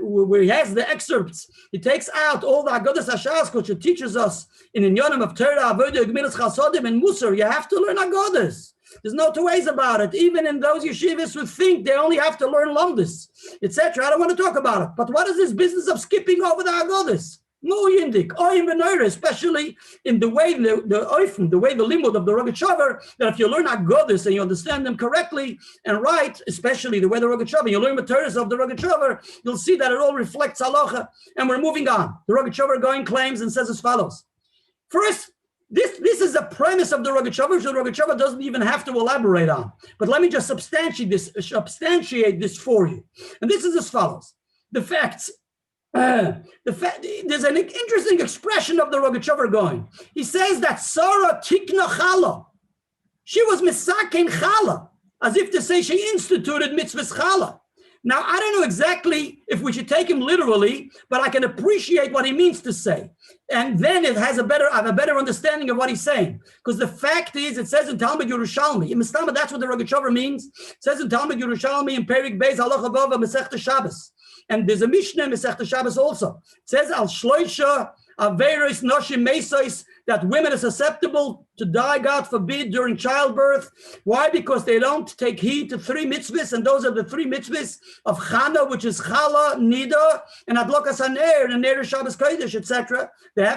where he has the excerpts. He takes out all the Agodas Hashas, which it teaches us in Inyanim of Torah, Avodah, Gemilas Chasodim, and Musar. You have to learn Agodas. There's no two ways about it. Even in those yeshivas who think they only have to learn Lomdus, etc. I don't want to talk about it. But what is this business of skipping over the Agodas? No yindik, especially in the way the way the limud of the Rogatchover, that if you learn Agodas and you understand them correctly and right, especially the way the Rogatchover, you learn materials of the Rogatchover, you'll see that it all reflects halacha. And we're moving on. The Rogatchover Gaon claims and says as follows. First, this is a premise of the Rogatchover, which the Rogatchover doesn't even have to elaborate on. But let me just substantiate this for you. And this is as follows. The facts. There's an interesting expression of the Rogatchover Gaon. He says that Sarah tikna chala. She was misaken chala, as if to say she instituted mitzvahs chala. Now, I don't know exactly if we should take him literally, but I can appreciate what he means to say. And then I have a better understanding of what he's saying. Because the fact is, it says in Talmud Yerushalmi, in Mistama, that's what the Rogatchover means. It says in Talmud Yerushalmi, in Perik Beis, Halacha Vava, Masechta Shabbos. And there's a Mishnah in Masechta Shabbos also. It says, Al Shloisha, Aveiros, Noshim, Mesos, that women are susceptible to die, God forbid, during childbirth. Why? Because they don't take heed to 3 mitzvahs, and those are the 3 mitzvahs of Chana, which is Chala, Nida, and Adlokas HaNer, and Ner Shabbos Kodesh, etc.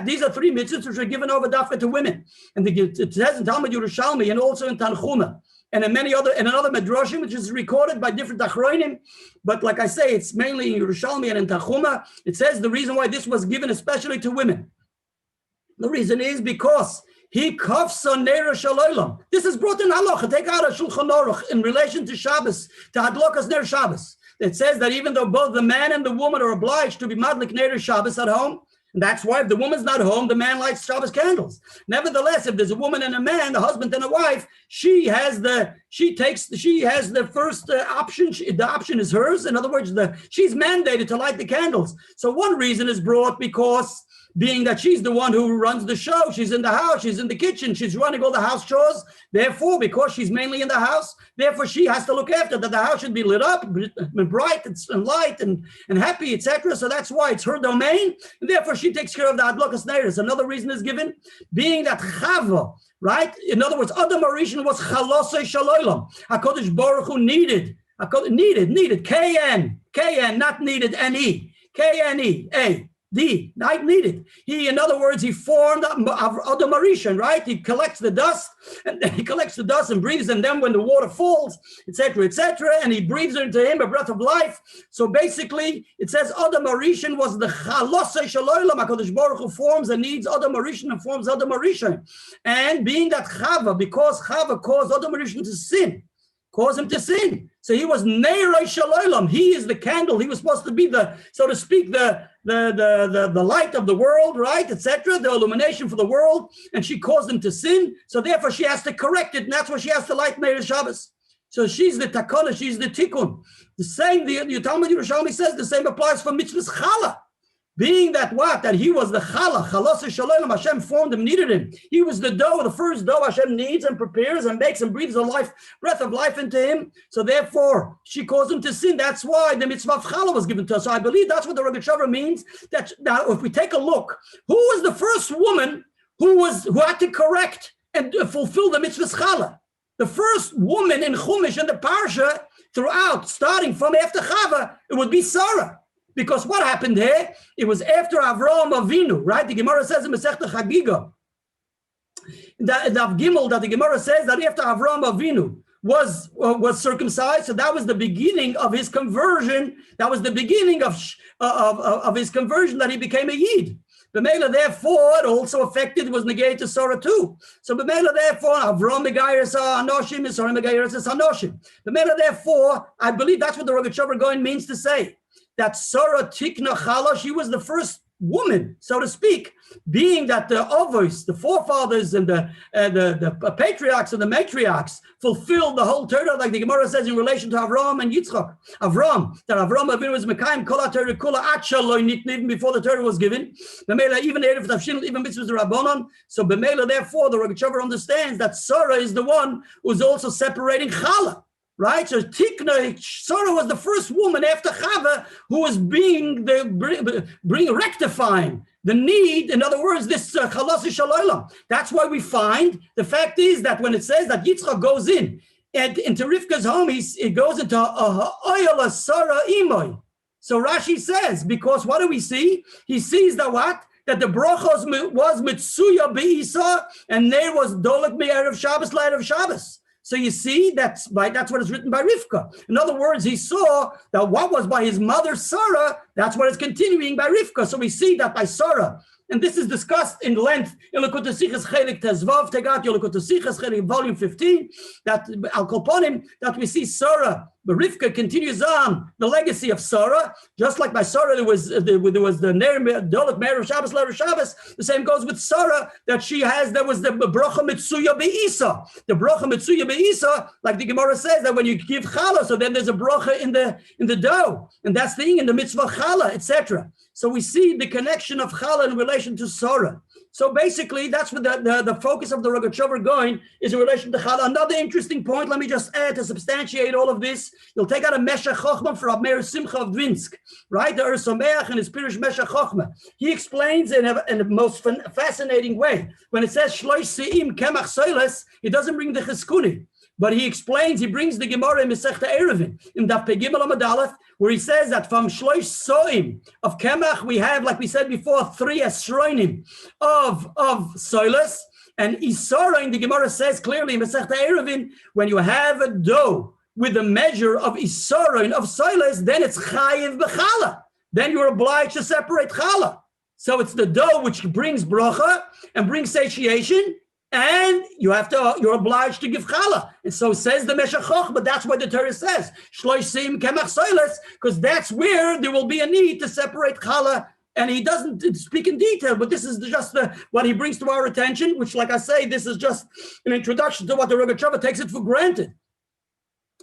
These are 3 mitzvahs which are given over dafka to women. And it says in Talmud Yerushalmi and also in Tanchuma, and in another Medrashim, which is recorded by different Achronim. But like I say, it's mainly in Yerushalmi and in Tanchuma. It says the reason why this was given especially to women. The reason is because he kafs on Neira Shalolam. This is brought in Halacha. Take out a Shulchan Aruch in relation to Shabbos, to Hadlokas Ner Shabbos. It says that even though both the man and the woman are obliged to be Madlik Neira Shabbos at home, and that's why if the woman's not home, the man lights Shabbos candles. Nevertheless, if there's a woman and a man, the husband and a wife, she has the first option. The option is hers. In other words, she's mandated to light the candles. So one reason is brought because being that she's the one who runs the show, she's in the house, she's in the kitchen, she's running all the house chores. Therefore, because she's mainly in the house, therefore she has to look after that the house should be lit up, and bright and light and happy, etc. So that's why it's her domain, and therefore she takes care of the Adlokas Neiros. Another reason is given, being that Chava, right? In other words, Adam Arishan was Chalosei Shalolam. HaKadosh Baruch Hu needed, K-N, not needed, N-E, K-N-E, D, not needed. In other words, he formed Adam Arishan, right? He collects the dust and breathes, and then when the water falls, etc., and he breathes into him a breath of life. So basically, it says Adam Arishan was the Chalosei Shalolam. HaKadosh Baruch Hu forms and needs Adam Arishan and forms Adam Arishan. And being that Chava, because Chava caused Adam Arishan to sin, caused him to sin. So he was Neirei Shalolam. He is the candle. He was supposed to be the, so to speak, the light of the world, right, etc., the illumination for the world, and she caused him to sin. So therefore, she has to correct it, and that's why she has to light Neirei Shabbos. So she's the takona, she's the tikkun. The same, the Talmud Yerushalmi says the same applies for mitzvahs chala. Being that what? That he was the chala, chalas shalom, Hashem formed him, needed him. He was the dough, the first dough Hashem needs and prepares and makes and breathes a breath of life into him. So therefore, she caused him to sin. That's why the mitzvah of chala was given to us. So I believe that's what the Rogatchover means. That now, if we take a look, who was the first woman who had to correct and fulfill the mitzvah chala? The first woman in Chumash and the Parsha throughout, starting from after Chava, it would be Sarah. Because what happened here? It was after Avraham Avinu, right? The Gemara says in Masechta Chagiga, the Gimel, that the Gemara says that after Avraham Avinu was circumcised, so that was the beginning of his conversion. That was the beginning of his conversion, that he became a Yid. B'meila, therefore, it also was negated to Sarah too. So B'meila, therefore, Avraham Megayres Anoshim, Sarah Megayres Anoshim. B'meila, therefore, I believe that's what the Rogatchover Gaon means to say. That Sarah Tikna Chala, she was the first woman, so to speak, being that the Avos, the forefathers and the patriarchs and the matriarchs fulfilled the whole Torah, like the Gemara says in relation to Avraham and Yitzchak. That Avraham Avinu was Mekayim Kol HaTorah Kula Achalo Nitn, even before the Torah was given. B'meila, even Erev Tavshin, even mitzvahs Rabbanon. So B'meila, therefore, the Rogatchover understands that Sarah is the one who's also separating Chala. Right, so Tikna, Sarah was the first woman after Chava who was rectifying the need. In other words, this Chalas Shalaylam. That's why we find the fact is that when it says that Yitzchak goes in and into Rivka's home, it goes into Oyala Sarah Imoy. So Rashi says, because what do we see? He sees that what? That the brachos was Mitsuya Be'isa, and there was Dolek Me'erev Shabbos, Light of Shabbos. So you see, that's what is written by Rivka. In other words, he saw that what was by his mother Sarah, that's what is continuing by Rivka. So we see that by Sarah, and this is discussed in length in Lekut Sichas Chelik Tezvav, take out your Lekut Sichas Chelik, volume 15, that Al Kolponim, that we see Sarah But Rivka continues on the legacy of Sarah, just like by Sarah there was the Ner Dolet Meir Shabbos Leir Shabbos. The same goes with Sarah, that there was the bracha mitzuya beisa. The bracha mitzuya beisa, like the Gemara says, that when you give challah, so then there's a bracha in the dough, and that's the thing in the mitzvah challah, etc. So we see the connection of challah in relation to Sarah. So basically, that's what the focus of the Rogatchover Gaon is in relation to challah. Another interesting point, let me just add to substantiate all of this. You'll take out a Meshach Chochmah from Meir Simcha of Dvinsk, right? The Someach and his Pirush Meshach Chochmah. He explains in a most fascinating way. When it says Shlosh Se'im Kemach Soless, he doesn't bring the Cheskuni. But he explains, he brings the Gemara in Masechta Eruvin, in Daf Pei Gimel Amud Aleph, where he says that from Shlosh Soim of Kemach, we have, like we said before, 3 Esroinim of Soless. And Isara in the Gemara says clearly in Masechta Eruvin, when you have a dough with a measure of Isaroin of Soless, then it's Chayiv B'challah. Then you're obliged to separate Challah. So it's the dough which brings bracha and brings satiation, and you're obliged to give challah. And so says the Meshach Chochmah, but that's what the Torah says. Shlosh Seim Kemach Soless, because that's where there will be a need to separate challah. And he doesn't speak in detail, but this is just what he brings to our attention, which, like I say, this is just an introduction to what the Rogatchover takes it for granted.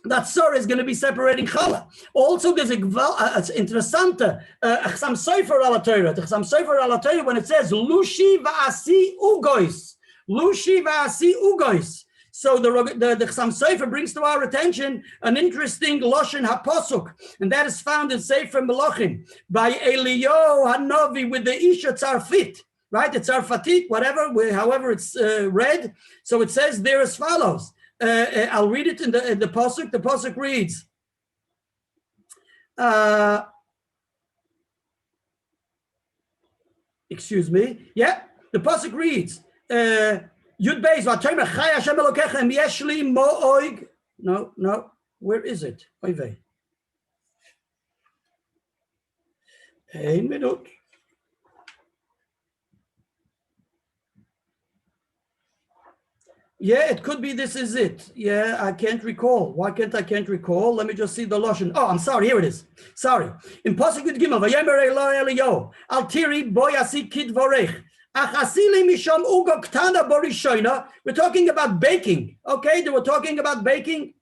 That Sarah is going to be separating challah. Also, there's it's interessante Chasam Sofer ala Torah. The Chasam Sofer ala Torah, when it says Lushi va'asi ugois. Lushi va'asi ugois. So the Chasam Sofer brings to our attention an interesting Lashon HaPosuk, and that is found in Sefer Melachim by Eliyahu Hanavi with the Isha Tzarfit, right? The Tzarfatit, however it's read. So it says there as follows. I'll read it in the Posuk. The Posuk reads, excuse me. Yeah, the Posuk reads, Yud Beis v'Atomer Chai Hashem Elokechem Yeshli Mo'oig. No, where is it? Oy vey. Ein minute. Yeah, it could be this is it. Yeah, I can't recall. Why can't I recall? Let me just see the Lashon. Oh, I'm sorry. Here it is. Sorry. In Pasuk Yud Gimel, Vayemer Eloi Eliyahu, Al Tiri Bo Yasi Kid Vorech. We're talking about baking, okay? They were talking about baking.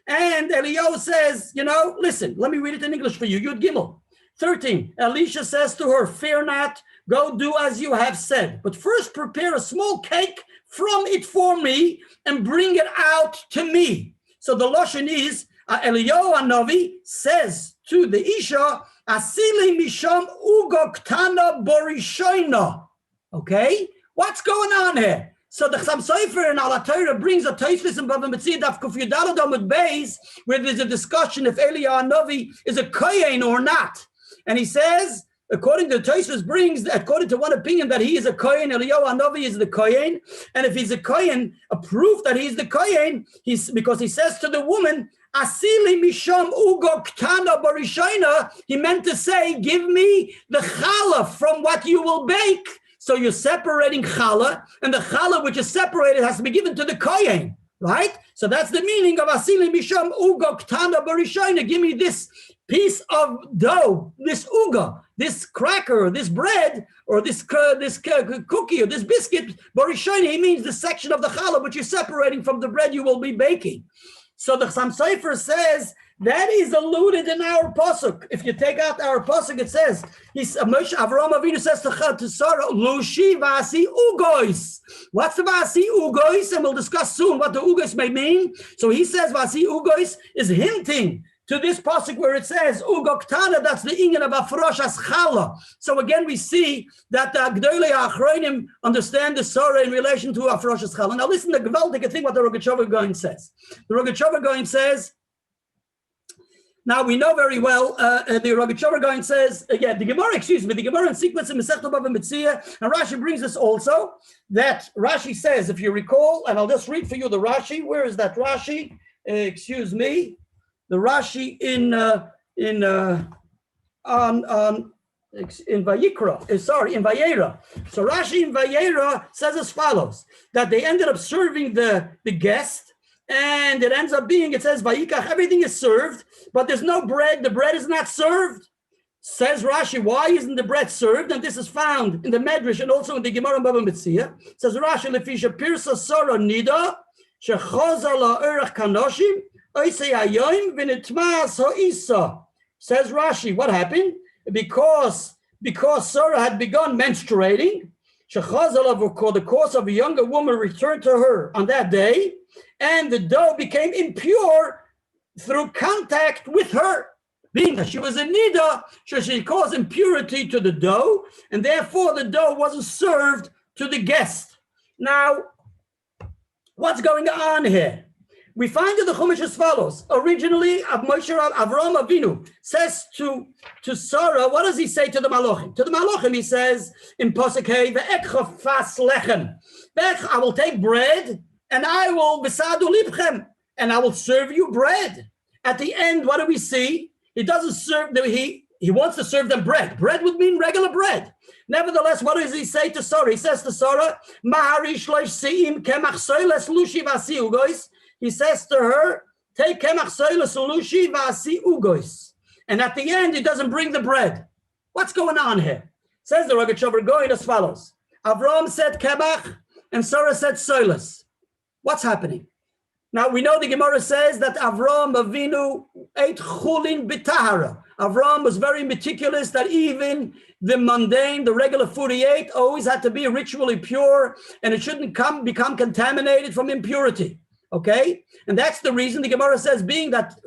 And Eliyahu says, listen, let me read it in English for you. Yud Gimel 13. Elisha says to her, fear not, go do as you have said. But first prepare a small cake from it for me and bring it out to me. So the Lashon is, Eliyahu Hanavi says to the Isha, Asili misham ugo ktana borishoina. Okay, what's going on here? So the Chasam Sofer in Al Torah brings a Tosfos in Bava Metzia Daf Kuf Yudalad Amud Beis, where there's a discussion if Eliyahu Hanavi is a kohen or not. And he says, according to the Tosfos brings, according to one opinion, that he is a kohen, Eliyahu Hanavi is the kohen. And if he's a kohen, a proof that he's the kohen, because he says to the woman, Asili misham ugo ktana barishaina, he meant to say, give me the challah from what you will bake. So you're separating challah, and the challah which is separated has to be given to the kohen, right? So that's the meaning of Asili misham ugo ktana barishaina. Give me this piece of dough, this uga, this cracker, this bread, or this cookie, or this biscuit. Barishaina, he means the section of the challah which you're separating from the bread you will be baking. So the Chasam Sofer says that is alluded in our pasuk. If you take out our pasuk, it says Avraham Avinu says to Sarah, "Lushi vasi ugois." What's the vasi ugois? And we'll discuss soon what the ugois may mean. So he says vasi ugois is hinting to this pasuk where it says ugoktana. That's the inyan of afroshas challah. So again, we see that the Gdolei Achronim understand the Sarah in relation to afroshas challah. Now listen to the gewaltige thing what the Rogatchover Gaon says. The Rogatchover Gaon says. Now we know very well, the Rogatchover Gaon says, the Gemara in sequence in Masechta Bava Metzia, and Rashi brings us also, that Rashi says, if you recall, and I'll just read for you the Rashi. Where is that Rashi? The Rashi in Vayeira. So Rashi in Vayeira says as follows, that they ended up serving the guest, and it ends up being, it says, Vayikach, everything is served, but there's no bread. The bread is not served. Says Rashi, why isn't the bread served? And this is found in the Medrash and also in the Gemara Baba Metzia. Says Rashi, Lefisha Pirsa Sora Nida, Shechoza La Erech Kanoshim, Oisei Hayoim, Vinitmas Ha'isa. Says Rashi, what happened? Because Sarah had begun menstruating, Shechoza La, the course of a younger woman returned to her on that day, and the dough became impure through contact with her. Being that she was a nida, so she caused impurity to the dough, and therefore the dough wasn't served to the guest. Now, what's going on here? We find in the Chumash as follows. Originally, Avraham Avinu says to Sarah, what does he say to the Malachim? To the Malachim, he says in Pasuk Hey, "Ve'ekcha fas lechem." I will take bread, and I will besadu libchem, and I will serve you bread. At the end, what do we see? He doesn't serve them, he wants to serve them bread. Bread would mean regular bread. Nevertheless, what does he say to Sarah? He says to Sarah, he says to her, take Kemach Soless lushi v'asi ugois. And at the end, he doesn't bring the bread. What's going on here? Says the Rogatchover going as follows. Avraham said Kemach, and Sarah said Soless. What's happening? Now, we know the Gemara says that Avraham Avinu ate chulin b'tahara. Avraham was very meticulous that even the mundane, the regular food he ate, always had to be ritually pure, and it shouldn't become contaminated from impurity. Okay? And that's the reason the Gemara says, being that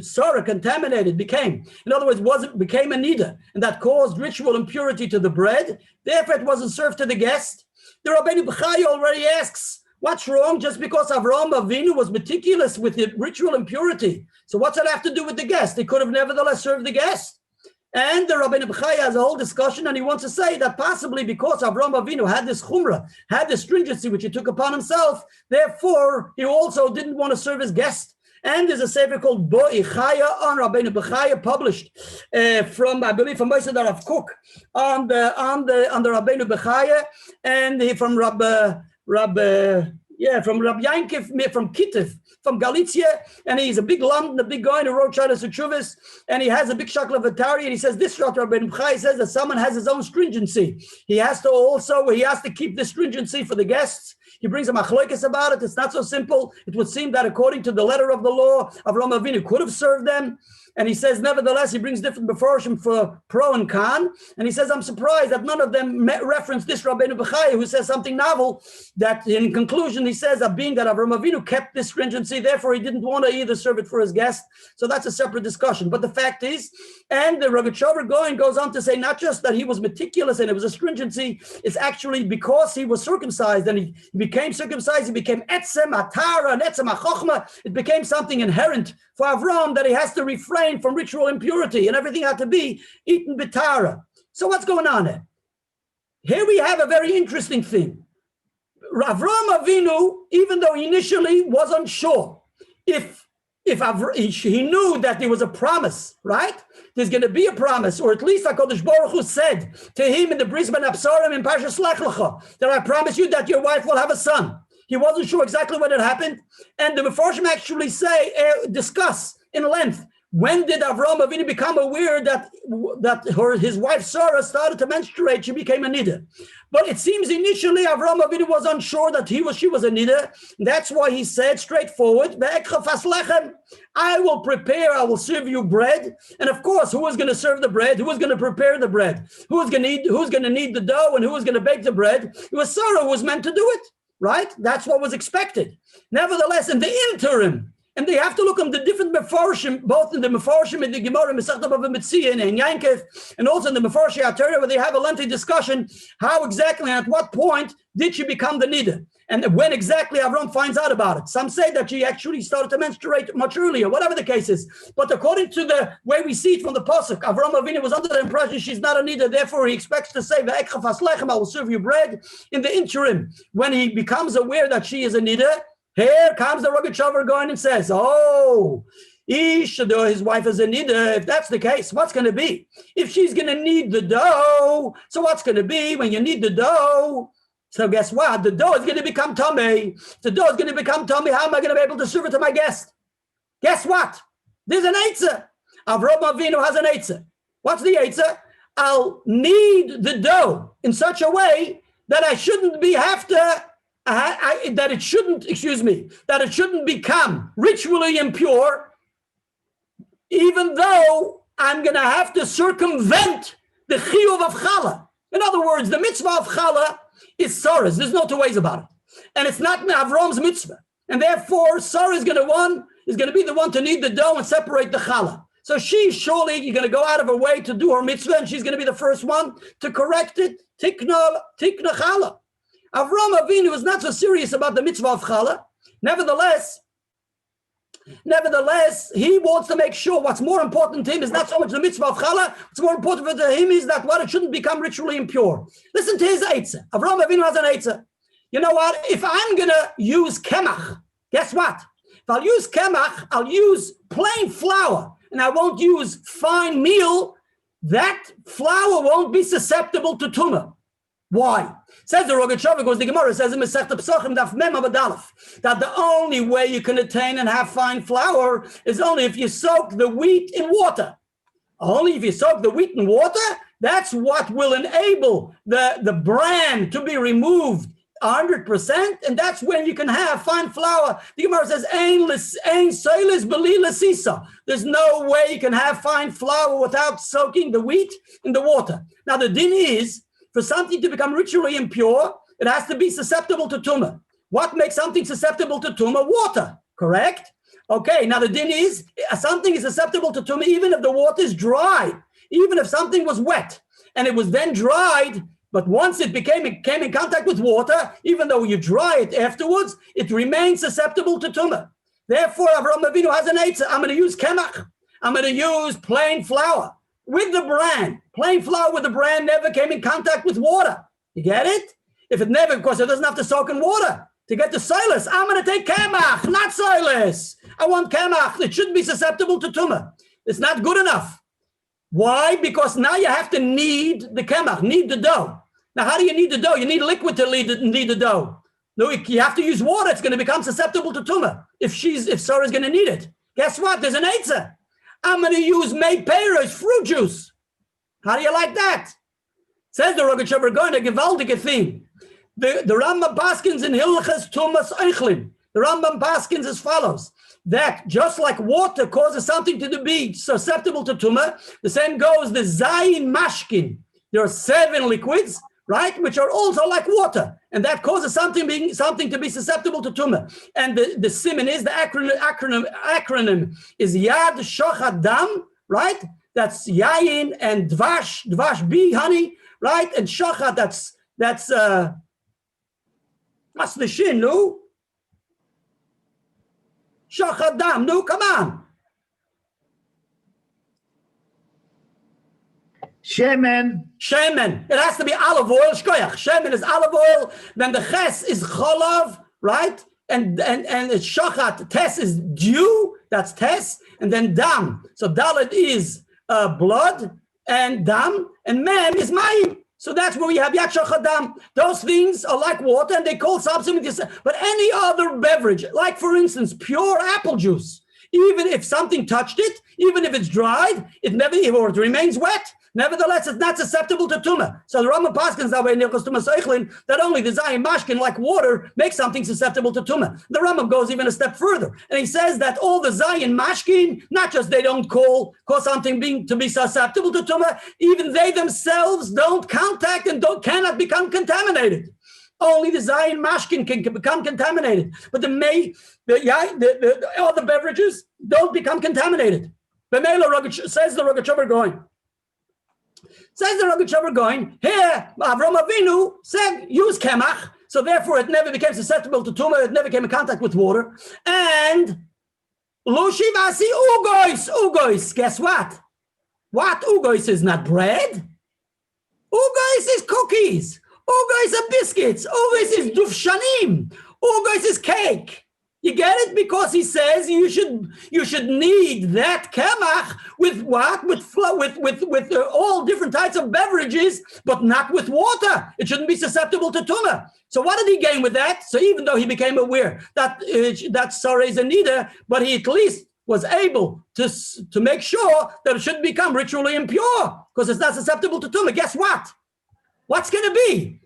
Sarah contaminated became, in other words, became a nida, and that caused ritual impurity to the bread, therefore it wasn't served to the guest. The Rabbi B'chai already asks, what's wrong just because Avraham Avinu was meticulous with the ritual impurity? So what's that have to do with the guest? He could have nevertheless served the guest. And the Rabbi B'chai has a whole discussion, and he wants to say that possibly because Avraham Avinu had this chumrah, had this stringency which he took upon himself, therefore he also didn't want to serve his guest. And there's a sefer called Bo'i Chaya on Rabbi B'chai, published from, I believe, from Moshe Rav Kook on the Rabbi B'chai, and from from Rabbi Yankiv, from Kittiv, from Galicia, and he's a big lump, a big guy who wrote Shadas U'Tshuvos, and he has a big shakla of Atari, and he says this Rabbi B'chai says that someone has his own stringency. He has to keep the stringency for the guests. He brings a machloikes about it. It's not so simple. It would seem that according to the letter of the law, Avraham Avinu could have served them. And he says, nevertheless, he brings different beforshim for pro and con. And he says, I'm surprised that none of them reference this Rabbeinu B'chai, who says something novel, that in conclusion, he says that being that Avraham Avinu kept this stringency, therefore he didn't want to either serve it for his guest. So that's a separate discussion. But the fact is, and the Rogatchover goes on to say, not just that he was meticulous and it was a stringency, it's actually because he was circumcised, and he became circumcised, he became etzem, atara, and etzem, achochma. It became something inherent for Avraham that he has to refrain from ritual impurity, and everything had to be eaten b'tara. So what's going on here? Here we have a very interesting thing. Avraham Avinu, even though he initially was unsure, if he knew that there was a promise, right? There's going to be a promise, or at least HaKadosh Baruch Hu said to him in the Bris Ben Absarim in Parshas Lech Lecha, that I promise you that your wife will have a son. He wasn't sure exactly when it happened, and the Mefarshim actually discuss in length, when did Avraham Avinu become aware that his wife Sarah started to menstruate? She became a nida. But it seems initially Avraham Avinu was unsure that she was a nida. That's why he said straightforward, I will serve you bread. And of course, who was going to serve the bread? Who was going to prepare the bread? Who's going to knead the dough, and who was going to bake the bread? It was Sarah who was meant to do it, right? That's what was expected. Nevertheless, in the interim, and they have to look on the different mefarshim, both in the mefarshim in the Gemara, Masechta Bava Metzia, and in Yankiv, and also in the mefarshim Torah, where they have a lengthy discussion how exactly and at what point did she become the nida, and when exactly Avram finds out about it. Some say that she actually started to menstruate much earlier, whatever the case is. But according to the way we see it from the pasuk, Avram Avinu was under the impression she's not a nida, therefore he expects to say, "Ve'ekcha fas lechem, I will serve you bread." In the interim, when he becomes aware that she is a nida, here comes the Rogatchover going and says, his wife is a nida. If that's the case, what's going to be? If she's going to knead the dough, so what's going to be when you knead the dough? So guess what? The dough is going to become tummy. The dough is going to become tummy. How am I going to be able to serve it to my guest? Guess what? There's an eitzah. Avraham Avinu has an eitzah. What's the eitzah? I'll knead the dough in such a way that I shouldn't be that it shouldn't become ritually impure, even though I'm going to have to circumvent the chiyuv of challah. In other words, the mitzvah of challah is Sarah's. There's no two ways about it. And it's not Avram's mitzvah. And therefore, Sarah is going to be the one to knead the dough and separate the challah. So she's surely going to go out of her way to do her mitzvah, and she's going to be the first one to correct it. Tikna challah. Avram Avinu is not so serious about the mitzvah of challah. Nevertheless, he wants to make sure what's more important to him is not so much the mitzvah of challah. What's more important for him is that what it shouldn't become ritually impure. Listen to his eitzah. Avram Avinu has an eitzah. You know what? If I'm going to use Kemach, guess what? If I'll use Kemach, I'll use plain flour, and I won't use fine meal. That flour won't be susceptible to tumah. Why? Says the Rogatchover, because the Gemara says in Masechta Pesachim Daf Mem Amud Aleph that the only way you can attain and have fine flour is only if you soak the wheat in water. Only if you soak the wheat in water, that's what will enable the bran to be removed 100%, and that's when you can have fine flour. The Gemara says, "Ein Soless b'li l'sisa." There's no way you can have fine flour without soaking the wheat in the water. Now the din is, for something to become ritually impure, it has to be susceptible to tumah. What makes something susceptible to tumah? Water, correct? Okay, now the din is, something is susceptible to tumah even if the water is dry, even if something was wet and it was then dried, but once it came in contact with water, even though you dry it afterwards, it remains susceptible to tumah. Therefore, Avraham Avinu has an eitzah. I'm going to use Kemach. I'm going to use plain flour with the bran. Plain flour with the bran never came in contact with water. You get it? If it never, of course, it doesn't have to soak in water. To get the Soless, I'm going to take Kemach, not Soless. I want Kemach. It shouldn't be susceptible to tumah. It's not good enough. Why? Because now you have to knead the Kemach, knead the dough. Now, how do you knead the dough? You need liquid to knead the dough. No, you have to use water. It's going to become susceptible to tumah if Sarah's going to knead it. Guess what? There's an eitzah. I'm going to use mei peiros, fruit juice. How do you like that? Says the Rogatchover, going to gewaltige thing. The Rambam paskins in Hilchas Tumas Eichlin. The Rambam paskins as follows: that just like water causes something to be susceptible to tumah, the same goes the zayin mashkin. There are 7 liquids, right, which are also like water, and that causes something to be susceptible to tumah. And the siman is, the acronym is Yad Shochad Dam, right? That's yayin and dvash bee honey, right? And shochad, that's what's the shin, no? Shochad Dam, no, come on. Shemen. It has to be olive oil. Shkoyach. Shemen is olive oil. Then the ches is cholav, right? And it's shachat. Tes is dew. That's tes. And then dam. So dalet is blood, and dam, and mem is mayim. So that's where we have yad shachat dam. Those things are like water, and they call substance. But any other beverage, like for instance, pure apple juice, even if something touched it, even if it's dried, it remains wet. Nevertheless, it's not susceptible to tumah. So the Rambam paskins that way in Hilchos Tumas Eichlin, that only the zayin mashkin, like water, makes something susceptible to tumah. The Rambam goes even a step further, and he says that all the zayin mashkin, not just they don't cause something to be susceptible to tumah, even they themselves don't contact and cannot become contaminated. Only the zayin mashkin can become contaminated, but the other beverages don't become contaminated. Says the Rogatchover going. Says the Rogatchover going, here, Avram Avinu said, use Kemach, so therefore it never became susceptible to tumah, it never came in contact with water. And Lushivasi ugois, guess what? What? Ugois is not bread. Ugois is cookies. Ugois are biscuits. Ugois is dufshanim. Ugois is cake. You get it? Because he says you should knead that kemach with what? With all different types of beverages, but not with water. It shouldn't be susceptible to tumah. So what did he gain with that? So even though he became aware that Sarah is a needer, but he at least was able to make sure that it shouldn't become ritually impure because it's not susceptible to tumah. Guess what? What's going to be?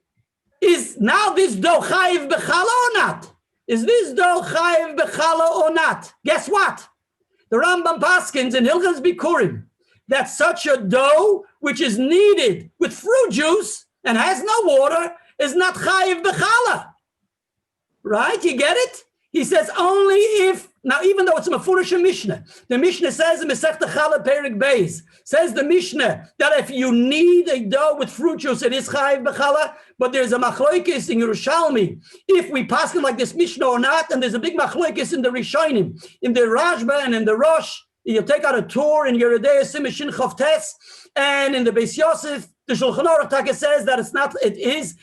Is now this dough chayiv b'chala or not? Is this dough chayiv b'chala or not? Guess what? The Rambam paskins in Hilchos Bikurim that such a dough which is kneaded with fruit juice and has no water is not chayiv b'chala. Right? You get it? He says only if, now even though it's a Mefurish Mishnah, the Mishnah says in Masechta Chala Perik Beis, says the Mishnah that if you knead a dough with fruit juice, it is chayiv b'chala, but there's a machloikis in Yerushalmi, if we pass it like this Mishnah or not, and there's a big machloikis in the Rishonim, in the Rashba and in the Rosh. You take out a tour in Yeridei Simishin Chavtes, and in the Beis Yosef, the Shulchan Aruch says that it is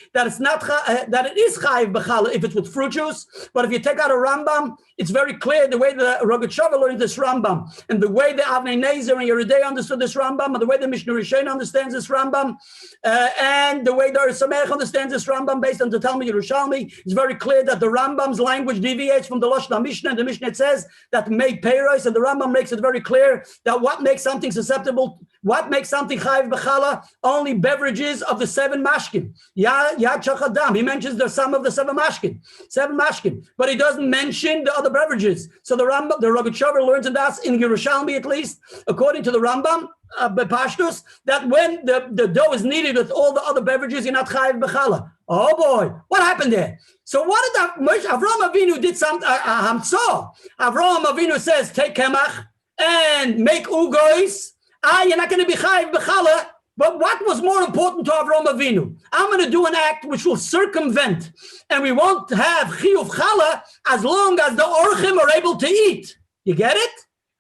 chayiv b'chala if it's with fruit juice. But if you take out a Rambam, it's very clear the way the Rogatchover learned this Rambam, and the way the Avnei Nezer and Yeridei understood this Rambam, and the way the Mishnah Rishon understands this Rambam, and the way the Sameach understands this Rambam based on the Talmud Yerushalmi, it's very clear that the Rambam's language deviates from the Lashon Mishnah. And the Mishnah says that made peiros, and the Rambam makes it very clear that what makes something susceptible, what makes something chayiv b'chala, only beverages of the 7 mashkin. Yad Shachadam. He mentions the sum of the 7 mashkin, but he doesn't mention the other beverages. So the Rogatchover learns in Yerushalmi, at least, according to the Rambam, Bepashtus, that when the dough is kneaded with all the other beverages, you're not chayiv b'chala. Oh boy, what happened there? So what did Avraham Avinu did something? Avraham Avinu says, take Kemach and make ugois. You're not going to be chayiv b'chala. But what was more important to Avraham Avinu? I'm going to do an act which will circumvent, and we won't have chiyuv chala as long as the orchim are able to eat. You get it?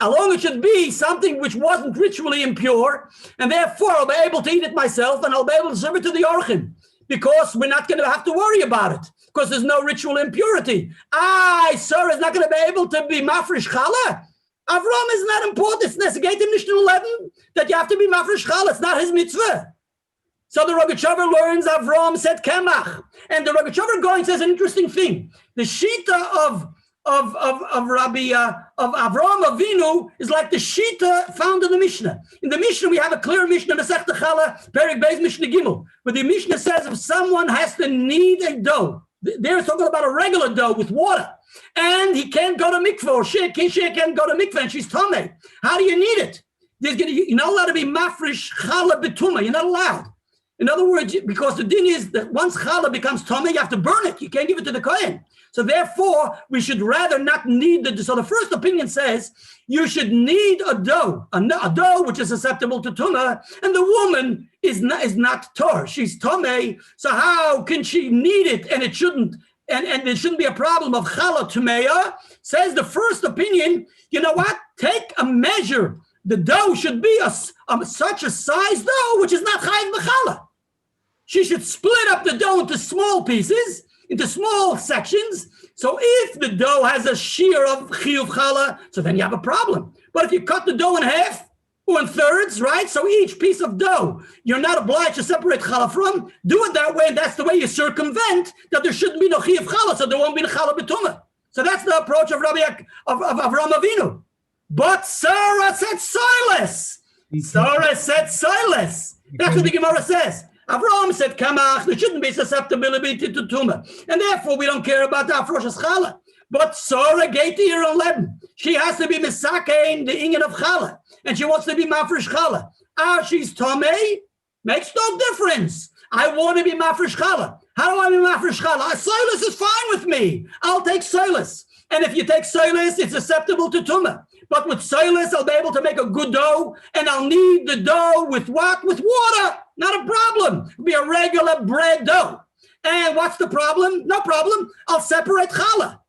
As long as it should be something which wasn't ritually impure, and therefore I'll be able to eat it myself, and I'll be able to serve it to the orchim, because we're not going to have to worry about it, because there's no ritual impurity. Sarah is not going to be able to be mafresh chala. Avram is not important. It's Nesegate in Mishnah 11 that you have to be mafresh chala. It's not his mitzvah. So the Rogatchover learns Avram said Kemach. And the Rogatchover Gaon says an interesting thing. The Shita of Rabbi of Avraham Avinu is like the Shita found in the Mishnah. In the Mishnah, we have a clear Mishnah, Masechta Chala, Perek Beis Mishnah Gimel, where the Mishnah says if someone has to knead a dough, they're talking about a regular dough with water, and he can't go to mikveh, or she can't go to mikveh, and she's tameh. How do you knead it? You're not allowed to be mafresh chala betuma. You're not allowed. In other words, because the din is that once challah becomes tameh, you have to burn it. You can't give it to the kohen. So therefore, we should rather not knead the. So the first opinion says you should knead a dough which is susceptible to tumah, and the woman is not tor. She's tameh. So how can she knead it? And it shouldn't. And there shouldn't be a problem of challah tumeya. Says the first opinion. You know what? Take a measure. The dough should be such a size dough which is not chayiv b'chala. She should split up the dough into small pieces, into small sections. So if the dough has a shear of chiyuv chala, so then you have a problem. But if you cut the dough in half or in thirds, right? So each piece of dough, you're not obliged to separate chala from. Do it that way, and that's the way you circumvent that there shouldn't be no chiyuv chala, so there won't be no chala b'tumah. So that's the approach of Avraham Avinu. But Sarah said Soless. Sarah said Soless. That's what the Gemara says. Avraham said Kemach. There shouldn't be susceptibility to tumah, and therefore we don't care about the Afroshas Chala. But Sarah gave to her 11. She has to be misakein the inyan of Chala, and she wants to be mafresh Chala. She's tamei. Makes no difference. I want to be mafresh Chala. How do I be mafresh Chala? Soless is fine with me. I'll take Soless. And if you take Soless, it's susceptible to tumah. But with Soless, I'll be able to make a good dough, and I'll knead the dough with what? With water. Not a problem. It'll be a regular bread dough. And what's the problem? No problem. I'll separate challah.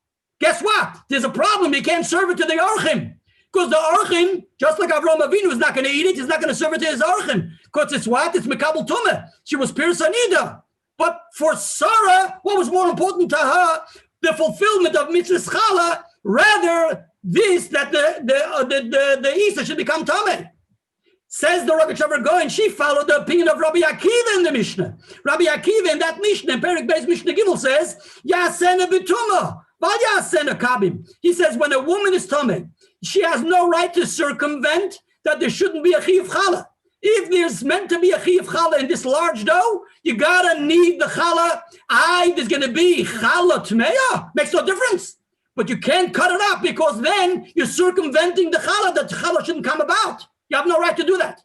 Guess what? There's a problem. You can't serve it to the orchim. Because the orchim, just like Avraham Avinu is not going to eat it, he's not going to serve it to his orchim. Because it's what? It's mekabel tumah. She was pirsanida. But for Sarah, what was more important to her? The fulfillment of mitzvah challah, Rather, this, that the Isa should become Tameh. Says the Rogatchover Gaon, she followed the opinion of Rabbi Akiva in the Mishnah. Rabbi Akiva in that Mishnah, in Perek Beis Mishnah Gimel says, Yasena b'tumah, val yasena kabim. He says when a woman is Tameh, she has no right to circumvent that there shouldn't be a chiyuv challah. If there's meant to be a chiyuv challah in this large dough, you gotta need the challah. There's gonna be challah tmeya. Makes no difference. But you can't cut it up because then you're circumventing the challah, that the challah shouldn't come about. You have no right to do that.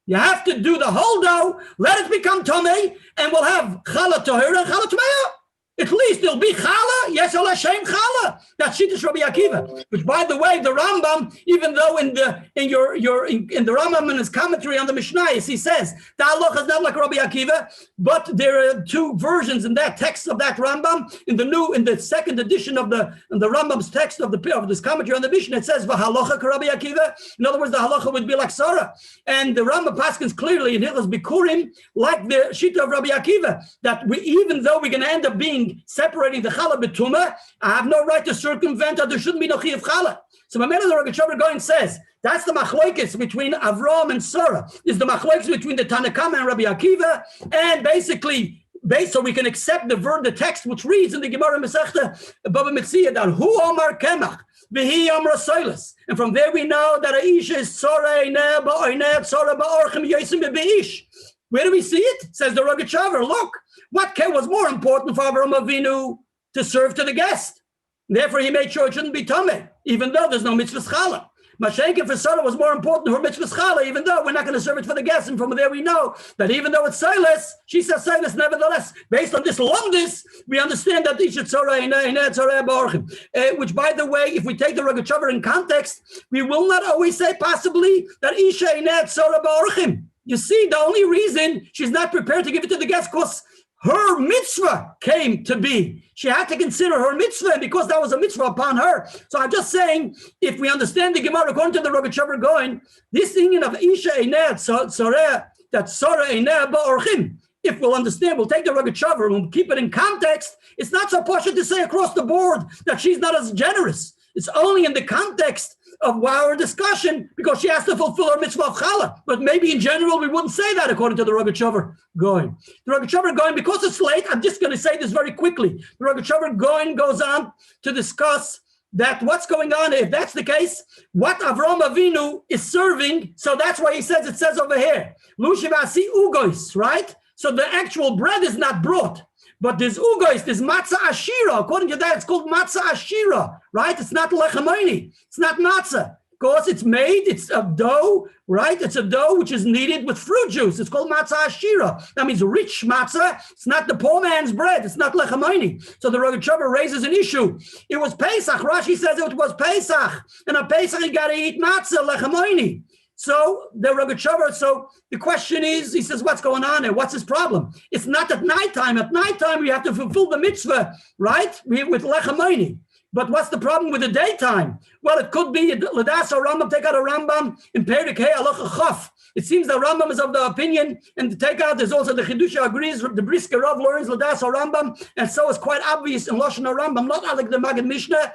You have to do the whole dough, let it become tamei, and we'll have challah tahira and challah tmeya. At least there'll be challah, yes, Allah Shem challah. That's Shittas Rabbi Akiva. Which, by the way, the Rambam, even though in the Rambam in his commentary on the Mishnayos, he says the halacha is not like Rabbi Akiva, but there are two versions in that text of that Rambam. In the second edition of the Rambam's text of this commentary on the Mishnah, it says v'halacha Rabbi Akiva. In other words, the halacha would be like Sarah, and the Rambam paskins clearly in Hilchos Bikurim like the Shita of Rabbi Akiva, that even though we're going to end up being separating the challah betuma, I have no right to circumvent that there shouldn't be no chiyuv challah. So Mamela the Rogatchover Gaon says that's the machlokes between Avram and Sarah. Is the machlokes between the Tanakama and Rabbi Akiva, and basically so we can accept the text which reads in the Gemara Masechta Baba Metzia that Hu Omar Kemach V'hi Amra Soless, and from there we know that Aisha is Tzara Eineh Ba'Eineh Tzara Ba'Orchem Yosim Be'ish. Where do we see it? Says the Rogatchover. Look, what was more important for Avraham Avinu to serve to the guest? Therefore, he made sure it shouldn't be tameh, even though there's no mitzvah challah. Mashenka for Sarah was more important for mitzvah challah, even though we're not going to serve it for the guest. And from there, we know that even though it's Soless, she says Soless. Nevertheless, based on this lumdis, we understand that Isha Tzara Eineh Tzara Ba'Orchem. Which, by the way, if we take the Rogatchover in context, we will not always say possibly that Isha Eineh Tzara Ba'Orchem. You see, the only reason she's not prepared to give it to the guest because her mitzvah came to be. She had to consider her mitzvah, and because that was a mitzvah upon her. So I'm just saying, if we understand the Gemara according to the Rogatchover Gaon, this thing of Isha Eineh Tzara, that Tzara Eineh Ba'Orchem, if we'll understand, we'll take the Rogatchover and we'll keep it in context. It's not so posh to say across the board that she's not as generous. It's only in the context of our discussion because she has to fulfill her mitzvah of challah. But maybe in general we wouldn't say that according to the Rogatchover Gaon. The Rogatchover Gaon, because it's late, I'm just going to say this very quickly. The Rogatchover Gaon goes on to discuss that what's going on if that's the case, what Avraham Avinu is serving. So that's why it says over here, Lushivasi Ugois, right? So the actual bread is not brought. But there's ugois, there's matzah ashira. According to that, it's called matzah ashira, right? It's not lechamoini. It's not matzah. Because it's made, it's a dough, right? It's a dough which is kneaded with fruit juice. It's called matzah ashira. That means rich matzah. It's not the poor man's bread. It's not lechamoini. So the Rogatchover raises an issue. It was Pesach. Rashi says it was Pesach. And on Pesach, you got to eat matzah, lechamoini. So the Rogatchover, so the question is, he says, what's going on there? What's his problem? It's not at nighttime. At nighttime, we have to fulfill the mitzvah, right? With lechamoini. But what's the problem with the daytime? Well, it could be Ladas or Rambam, take out a Rambam in Perek Hey Halacha Chaf. It seems that Rambam is of the opinion, and to take out, there's also the Chidusha agrees, the Brisker Rav learns Ladas or Rambam, and so it's quite obvious in Lashon Rambam, not like the Magid Mishnah.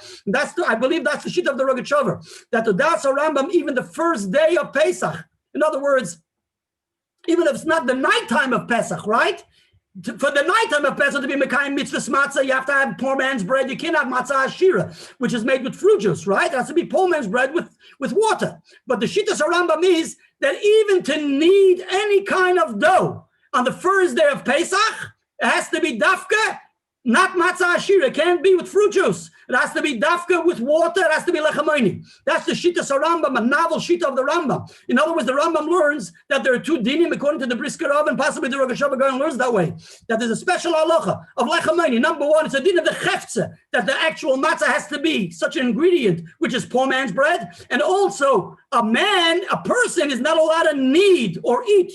I believe that's the shit of the Rogatchover, that Ladas or Rambam, even the first day of Pesach, in other words, even if it's not the nighttime of Pesach, right? For the nighttime of Pesach to be Mekayim mitzvah matzah, you have to have poor man's bread. You can't have matzah ashira, which is made with fruit juice, right? It has to be poor man's bread with water. But the Shittas Rambam is that even to knead any kind of dough on the first day of Pesach, it has to be dafka, not matzah ashira. It can't be with fruit juice. It has to be dafka with water. It has to be lechamoini. That's the Shittas Rambam, a novel shita of the Rambam. In other words, the Rambam learns that there are two dinim according to the Brisker Rav, and possibly the Rogatchover Gaon learns that way. That there's a special halacha of lechamoini. Number one, it's a din of the cheftze, that the actual matzah has to be such an ingredient, which is poor man's bread. And also, a person is not allowed to knead or eat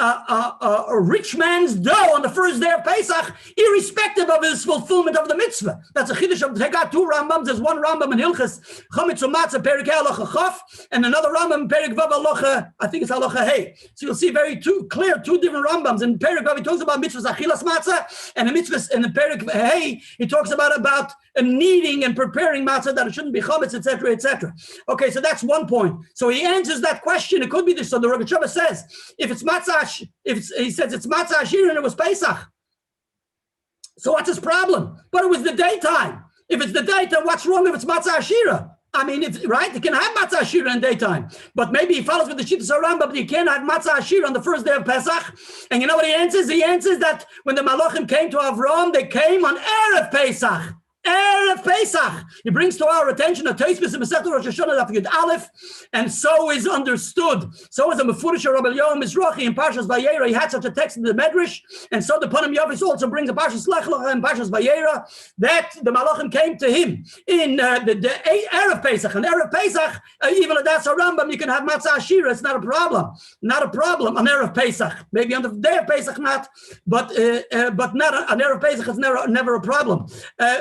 a rich man's dough on the first day of Pesach, irrespective of his fulfillment of the mitzvah. That's a chiddush of, they got two Rambams. There's one Rambam in Hilchas, Chametz U'Matzah, Perik He Halacha Chaf, and another Rambam, Perik Vav Halacha, I think it's Halacha Hey. So you'll see very two different Rambams. In Perik Vav, he talks about mitzvahs Achilas Matzah, and the mitzvahs in the Perik Hey, he talks about kneading and preparing matzah, that it shouldn't be chametz, etc., etc. Okay, so that's one point. So he answers that question. It could be this. So the Rogatchover says, if it's matzah, he says it's matzah ashira and it was Pesach. So what's his problem? But it was the daytime. If it's the daytime, what's wrong if it's matzah ashira? I mean, right? You can have matzah ashira in daytime, but maybe he follows with the Shittas Rambam, but you can't have matzah ashira on the first day of Pesach. And you know what he answers? He answers that when the Malachim came to Avram, they came on Erev Pesach. Erev Pesach. He brings to our attention a Tosfos in Masechta Rosh Hashanah Daf Yud Aleph, and so is understood. So is a Mefurish Rabbi Yoam Mizrahi in Parshas Vayeira. He had such a text in the Medrash, and so the Panim Yavis also brings a Parshas Lech Lecha and Parshas Vayeira that the Malachim came to him in the Erev Pesach. And Erev Pesach, even at that's a Rambam, you can have Matzah Ashira. It's not a problem. Not a problem on Erev Pesach. Maybe on the day of Pesach not, but not on Erev Pesach is never a problem.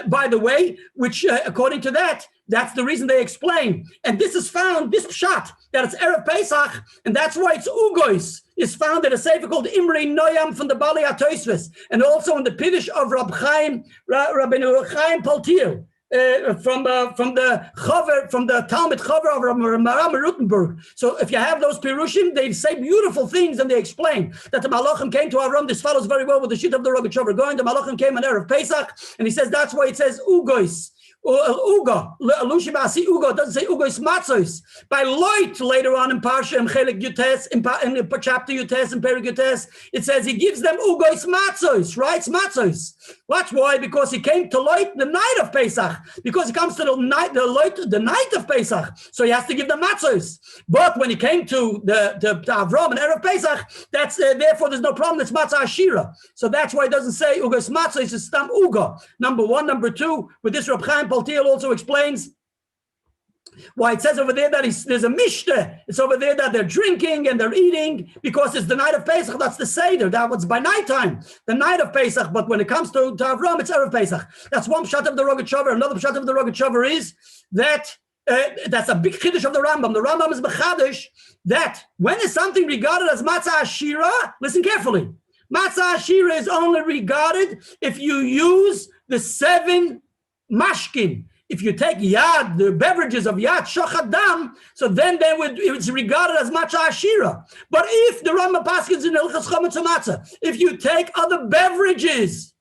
By the way, which according to that, that's the reason they explain. And this is found, this pshat, that it's Erev Pesach, and that's why it's Ugois, is found in a sefer called Imrei Noyam from the Bali HaTosfos, and also in the Piddush of Rabbi Chaim Paltiel, from the Talmud Chover of Maram Rutenberg. So if you have those Pirushim, they say beautiful things, and they explain that the Malachim came to Avram. This follows very well with the shit of the Rogatchover. Going, the Malachim came on Erev Pesach, and he says that's why it says Ugois. Ugo, Lushibasi Ugo, doesn't say Ugo, it's Matzos. By Loit, later on in Parsha, in Chelik Yutes, in chapter Yutes, in Perik Yutes, it says he gives them Ugo, it's Matzos, right? It's Matzos. That's why, because he came to Loit the night of Pesach, because he comes to the night of Pesach, so he has to give them Matzos. But when he came to Avram and Erev Pesach, that's therefore there's no problem, it's Matzah Ashira. So that's why it doesn't say Ugo, it's Matzos, it's Stam Ugo. Number one. Number two, with this Reb Chaim Paltiel also explains why it says over there that there's a mishnah. It's over there that they're drinking and they're eating because it's the night of Pesach. That's the Seder. That was by nighttime, the night of Pesach. But when it comes to Avram, it's Erev Pesach. That's one pshat of the Rogatchover. Another pshat of the Rogatchover is that that's a big chiddush of the Rambam. The Rambam is mechadish that when is something regarded as matzah ashira, listen carefully. Matzah ashira is only regarded if you use the 7 mashkin. If you take yad, the beverages of yad shochat dam, so then it's regarded as matzah ashira. But if the Rambam paskins in Hilchos Chametz U'Matzah, if you take other beverages,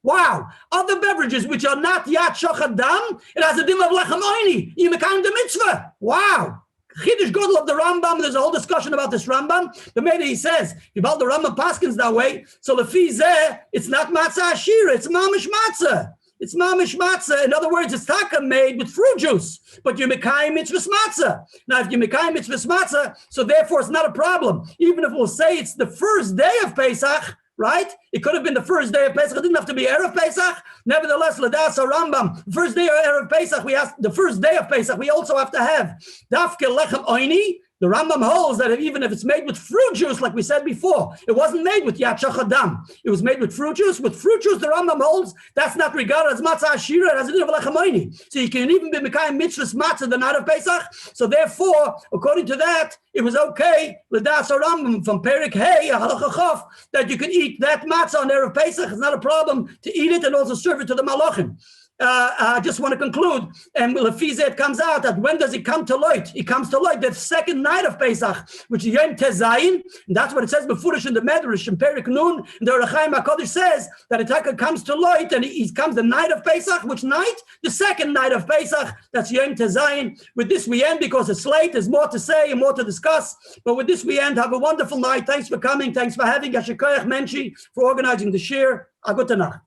other beverages which are not yad shochat dam, it has a dim of lechem oini. You mekayim the mitzvah. Wow. Chiddush Godel of the Rambam. There's a whole discussion about this Rambam. The maybe he says, if all the Rambam paskins that way, so lefi zeh, it's not matzah ashira, it's mamish matzah. It's mamish matzah. In other words, it's taka made with fruit juice, but you mekayim mitzvahs matzah. Now, if you mekayim mitzvahs matzah, so therefore it's not a problem. Even if we'll say it's the first day of Pesach, right? It could have been the first day of Pesach. It didn't have to be Erev Pesach. Nevertheless, Ladas Rambam, the first day of Erev Pesach, the first day of Pesach, we also have to have dafke lechem oini. The Rambam holds that even if it's made with fruit juice, like we said before, it wasn't made with yad shochat dam. It was made with fruit juice. With fruit juice, the Rambam holds that's not regarded as matzah ashira, as a din of lechem oini. So you can even be mekayim mitzvahs matzah the night of Pesach. So therefore, according to that, it was okay, L'das Rambam from Perik Hey, Halacha Chaf, that you can eat that matzah on Erev Pesach. It's not a problem to eat it and also serve it to the malachim. I just want to conclude, and Lefizeh it comes out that when does he come to Loit? He comes to Loit the second night of Pesach, which is Yom Tezayin, and that's what it says befurish in the Medrash in Perik Nun. And the Rechaim HaKodesh says that Itaka comes to Loit, and he comes the night of Pesach. Which night? The second night of Pesach. That's Yom Tezayin. With this we end because it's late. There's more to say and more to discuss. But with this we end. Have a wonderful night. Thanks for coming. Thanks for having Yashikoyach Menshi for organizing the shir. A gute Nacht.